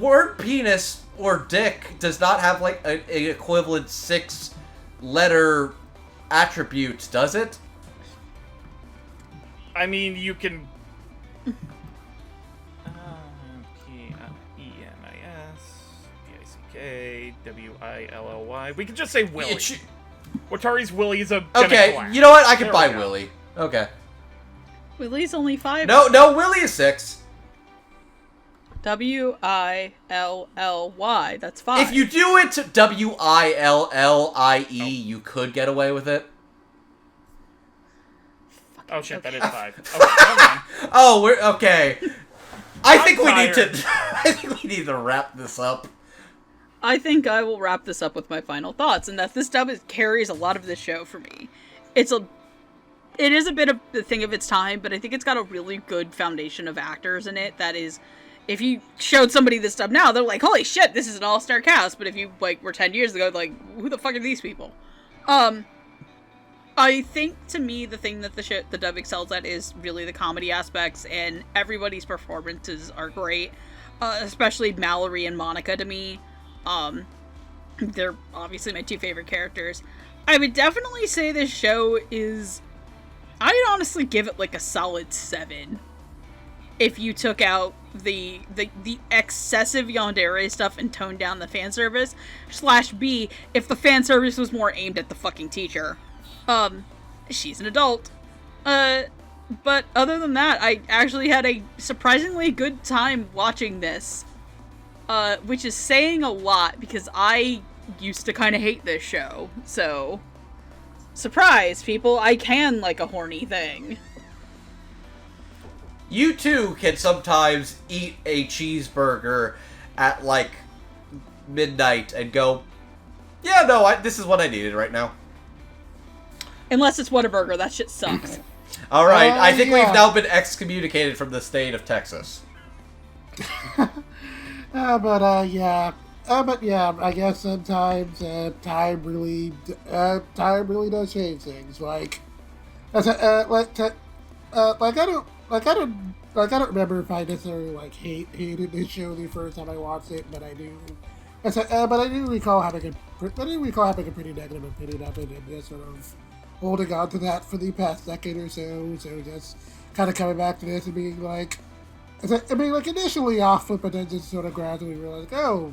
word penis or dick does not have, like, an equivalent 6-letter attribute, does it? I mean, you can... P-I-C-K-W-I-L-L-Y. We could just say Willy. Watari's Willy is a Okay, gimmick you know what? I can There buy we go. Willy. Okay. Willy's only 5. No, Willy is 6. W-I-L-L-Y. That's 5. If you do it W-I-L-L-I-E, you could get away with it. Oh shit, that is 5. Okay, hold on. Oh, we're okay. I think we need to wrap this up. I think I will wrap this up with my final thoughts, and that this dub carries a lot of this show for me. It's it is a bit of the thing of its time, but I think it's got a really good foundation of actors in it. That is, if you showed somebody this stuff now, they're like, holy shit, this is an all-star cast. But if you, like, were 10 years ago, like, who the fuck are these people? I think, to me, the thing that the dub excels at is really the comedy aspects, and everybody's performances are great. Especially Mallory and Monica, to me. They're obviously my 2 favorite characters. I would definitely say this show is... I'd honestly give it, like, a solid 7. If you took out the excessive yandere stuff and toned down the fan service. / B, if the fan service was more aimed at the fucking teacher. She's an adult. But other than that, I actually had a surprisingly good time watching this. Which is saying a lot, because I used to kind of hate this show, so... Surprise, people, I can like a horny thing. You too can sometimes eat a cheeseburger at, like, midnight and go, yeah, no, this is what I needed right now. Unless it's Whataburger, that shit sucks. Alright, I think yeah. we've now been excommunicated from the state of Texas. But yeah, I guess sometimes time really does change things. Like, I don't remember if I necessarily like hated this show the first time I watched it, but I do. But I do recall having a pretty negative opinion of it, and just sort of holding on to that for the past decade or so. So just kind of coming back to this and being like. I mean, like, initially off it, but then just sort of gradually realized, oh,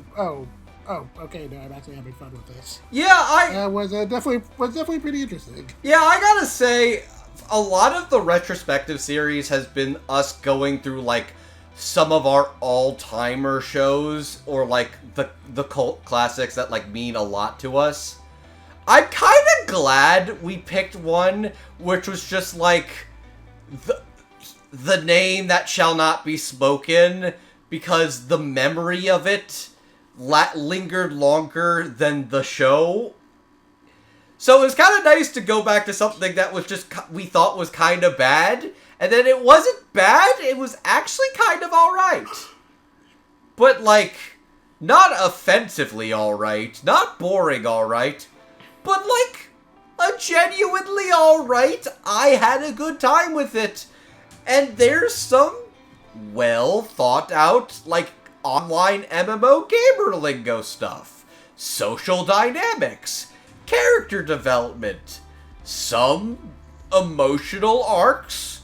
okay, no, I'm actually having fun with this. Yeah, was definitely pretty interesting. Yeah, I gotta say, a lot of the retrospective series has been us going through, like, some of our all-timer shows, or, like, the cult classics that, like, mean a lot to us. I'm kind of glad we picked one which was just, like, the name that shall not be spoken, because the memory of it lingered longer than the show. So it was kind of nice to go back to something that was just, we thought was kind of bad, and then it wasn't bad, it was actually kind of alright. But, like, not offensively alright, not boring alright, but, like, a genuinely alright. I had a good time with it. And there's some well thought out, like, online MMO gamer lingo stuff, social dynamics, character development, some emotional arcs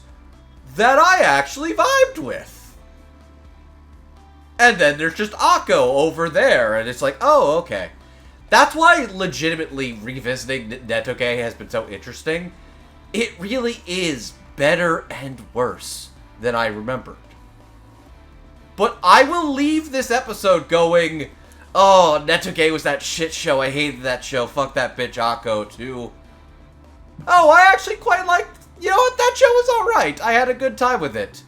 that I actually vibed with. And then there's just Akko over there, and it's like, oh, okay. That's why legitimately revisiting Netoge has been so interesting. It really is better and worse than I remembered. But I will leave this episode going, oh, Netoge was that shit show, I hated that show, fuck that bitch Akko too. Oh, I actually quite liked, you know what, that show was alright, I had a good time with it.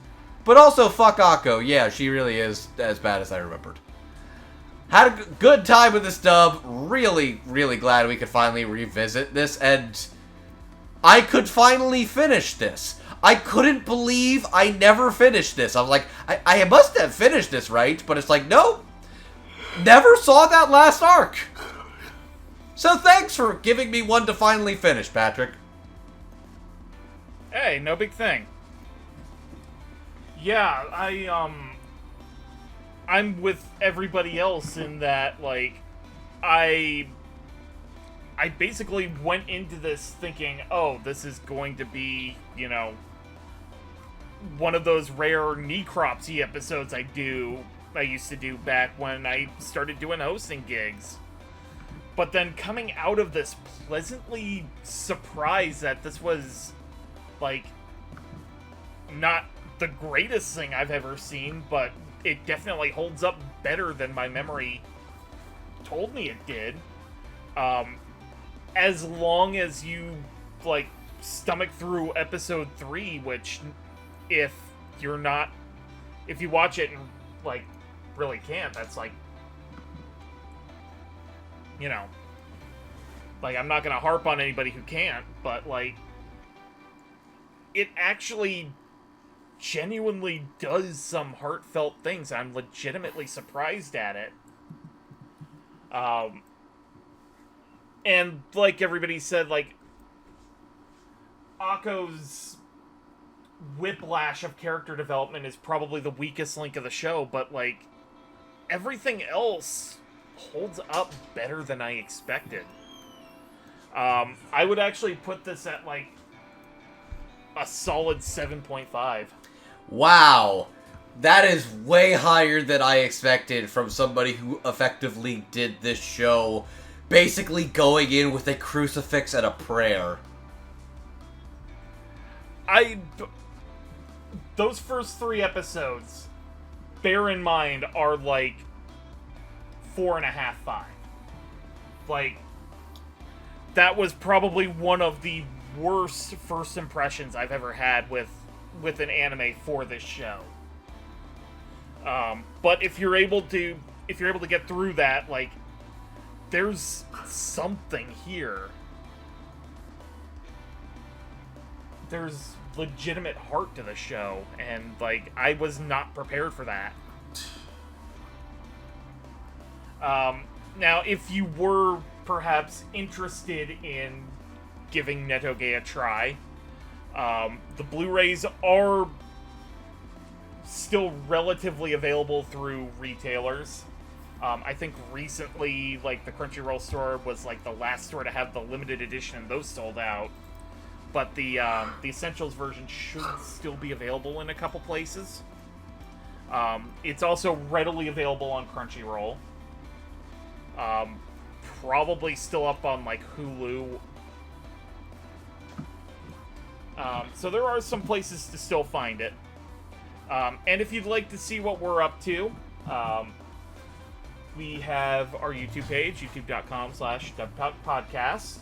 But also, fuck Akko, yeah, she really is as bad as I remembered. Had a good time with this dub, really, really glad we could finally revisit this, and I could finally finish this. I couldn't believe I never finished this. I was like, I must have finished this, right? But it's like, nope. Never saw that last arc. So thanks for giving me one to finally finish, Patrick. Hey, no big thing. Yeah, I'm with everybody else in that, like, I basically went into this thinking, oh, this is going to be, you know, one of those rare Necropsy episodes I used to do back when I started doing hosting gigs. But then coming out of this pleasantly surprised that this was, like, not the greatest thing I've ever seen, but it definitely holds up better than my memory told me it did. As long as you, like, stomach through episode 3, which, if you watch it and, like, really can't, that's, like, you know, like, I'm not gonna harp on anybody who can't, but, like, it actually genuinely does some heartfelt things. I'm legitimately surprised at it. And like everybody said, like, Akko's whiplash of character development is probably the weakest link of the show, but, like, everything else holds up better than I expected. I would actually put this at, like, a solid 7.5. Wow. That is way higher than I expected from somebody who effectively did this show basically going in with a crucifix and a prayer. Those first 3 episodes, bear in mind, are like 4.5, 5. Like, that was probably one of the worst first impressions I've ever had with an anime for this show. But if you're able to get through that, like, there's something here. There's legitimate heart to the show, and, like, I was not prepared for that. Now, if you were perhaps interested in giving Netoge a try, the Blu-rays are still relatively available through retailers. I think recently, like, the Crunchyroll store was, like, the last store to have the limited edition, and those sold out. But the Essentials version should still be available in a couple places. It's also readily available on Crunchyroll. Probably still up on, like, Hulu. So there are some places to still find it. And if you'd like to see what we're up to, we have our YouTube page, youtube.com/dubtalkpodcast.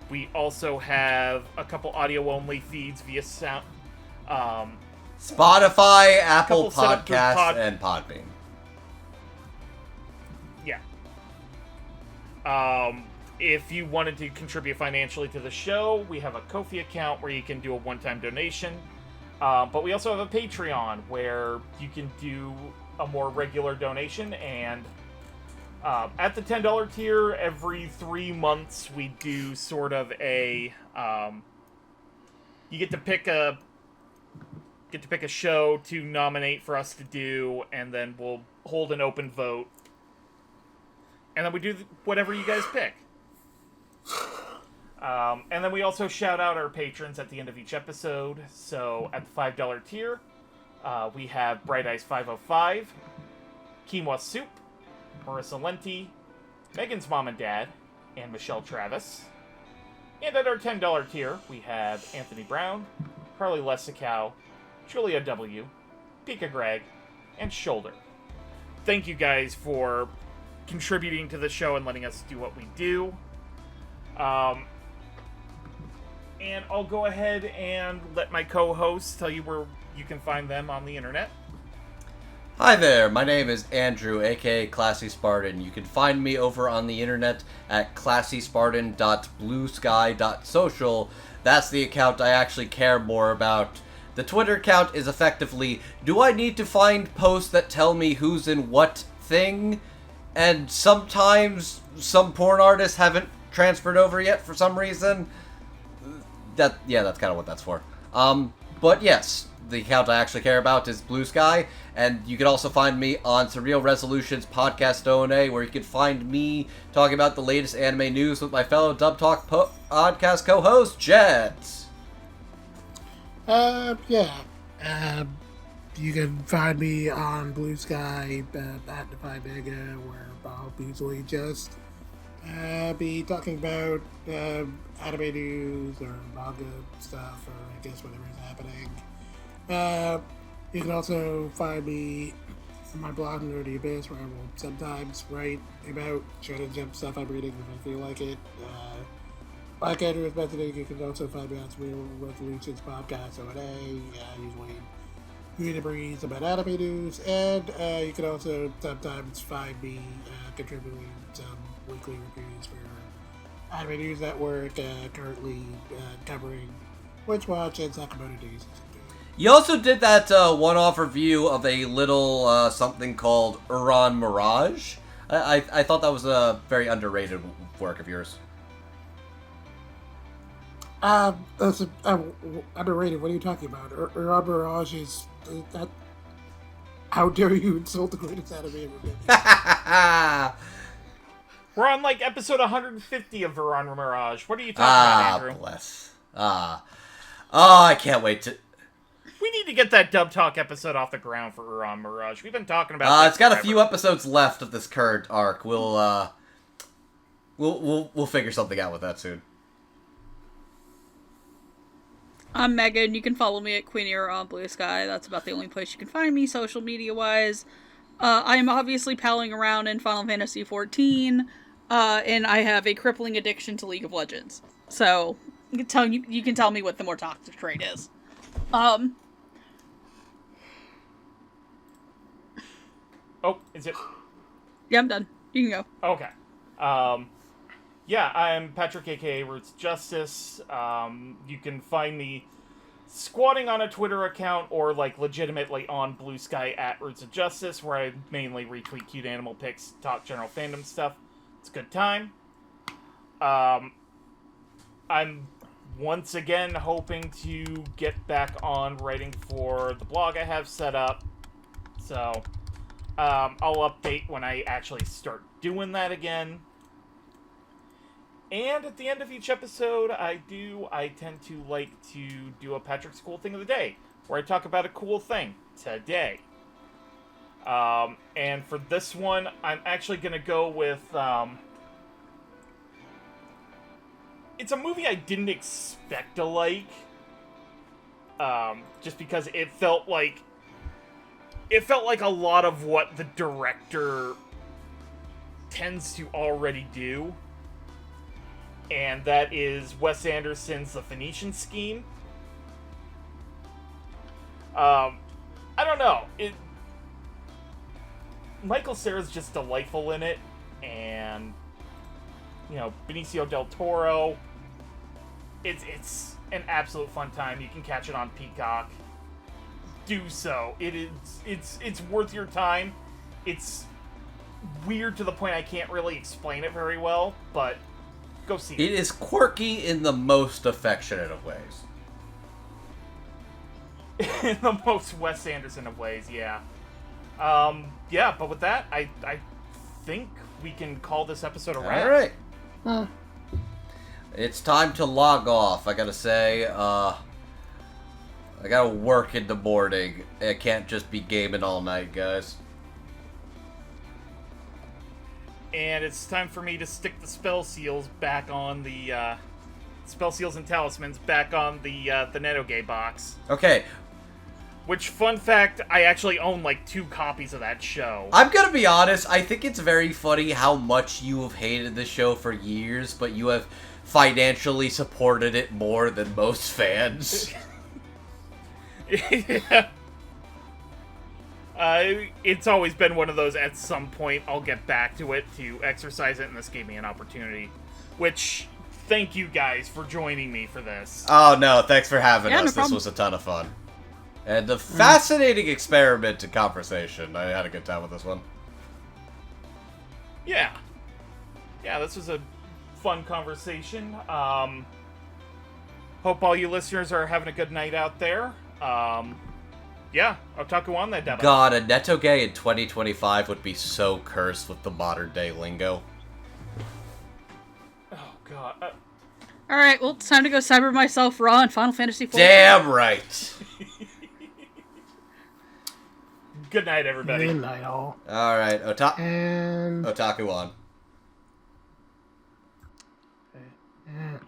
We also have a couple audio-only feeds via sound. Spotify, Apple Podcasts, and Podbean. Yeah. If you wanted to contribute financially to the show, we have a Ko-fi account where you can do a one-time donation. But we also have a Patreon where you can do a more regular donation, and at the $10 tier, every 3 months we do sort of a you get to pick a show to nominate for us to do, and then we'll hold an open vote, and then we do whatever you guys pick. And then we also shout out our patrons at the end of each episode. So at the $5 tier, we have Bright Eyes 505, Quinoa Soup, Marissa Lenti, Megan's Mom and Dad, and Michelle Travis. And at our $10 tier, we have Anthony Brown, Carly Lessicow, Julia W., Pika Greg, and Shoulder. Thank you guys for contributing to the show and letting us do what we do. And I'll go ahead and let my co-hosts tell you where you can find them on the internet. Hi there, my name is Andrew, aka Classy Spartan. You can find me over on the internet at classyspartan.bluesky.social. That's the account I actually care more about. The Twitter account is effectively, do I need to find posts that tell me who's in what thing? And sometimes some porn artists haven't transferred over yet for some reason. That's kind of what that's for. But yes, the account I actually care about is Blue Sky, and you can also find me on Surreal Resolutions Podcast O&A, where you can find me talking about the latest anime news with my fellow Dub Talk podcast co-host, Jet. You can find me on Blue Sky at Defy Mega, where I'll usually just be talking about anime news or manga stuff, or I guess whatever is happening. You can also find me on my blog, Nerdy Abyss, where I will sometimes write about Shonen Jump stuff I'm reading if I feel like it. Like Andrew was mentioning, you can also find me on Surreal Resolutions Podcast O&A, usually reading breeze about anime news, and you can also sometimes find me contributing some weekly reviews for Anime News Network, currently covering Witch Watch and Sakamoto Days. You also did that one-off review of a little something called Uran Mirage. I thought that was a very underrated work of yours. That's underrated. What are you talking about? Uran Mirage is that. How dare you insult the greatest anime ever made? We're on like episode 150 of Veron Mirage. What are you talking about, Andrew? Bless. Oh, I can't wait to. We need to get that Dub Talk episode off the ground for Veron Mirage. We've been talking about. It's got a few episodes left of this current arc. We'll figure something out with that soon. I'm Megan. You can follow me at Queen Era on Blue Sky. That's about the only place you can find me social media wise. I am obviously palling around in Final Fantasy XIV, and I have a crippling addiction to League of Legends. So you can tell me what the more toxic trait is. Oh, is it? Yeah, I'm done. You can go. Okay. Yeah, I'm Patrick, aka Roots Justice. You can find me squatting on a Twitter account or, like, legitimately on Blue Sky at Roots of Justice, where I mainly retweet cute animal pics, talk general fandom stuff. It's a good time. I'm once again hoping to get back on writing for the blog I have set up. So, I'll update when I actually start doing that again. And at the end of each episode, I tend to like to do a Patrick's Cool Thing of the Day, where I talk about a cool thing today. And for this one, I'm actually going to go with, it's a movie I didn't expect to like, just because it felt like a lot of what the director tends to already do. And that is Wes Anderson's The Phoenician Scheme. I don't know. Michael Cera's just delightful in it, and Benicio del Toro. It's an absolute fun time. You can catch it on Peacock. Do so. It's worth your time. It's weird to the point I can't really explain it very well, but go see it. It is quirky in the most affectionate of ways. In the most Wes Anderson of ways, yeah. Yeah, but with that, I think we can call this episode a wrap. Alright. It's time to log off. I gotta say, I gotta work in the morning. I can't just be gaming all night, guys. And it's time for me to stick the spell seals back on the, spell seals and talismans back on the Netoge box. Okay. Which, fun fact, I actually own, like, 2 copies of that show. I'm gonna be honest, I think it's very funny how much you have hated this show for years, but you have financially supported it more than most fans. Yeah. It's always been one of those, at some point, I'll get back to it to exercise it, and this gave me an opportunity. Which, thank you guys for joining me for this. Oh no, thanks for having us. No This problem. was a ton of fun. And a fascinating experiment and conversation. I had a good time with this one. Yeah. Yeah, this was a fun conversation. Hope all you listeners are having a good night out there. Yeah, Otaku on that demo. God, a Netoge in 2025 would be so cursed with the modern day lingo. Oh, God. Alright, well, it's time to go cyber myself raw in Final Fantasy XIV. Damn right! Good night, everybody. Good night, all. Alright, And Otaku on. And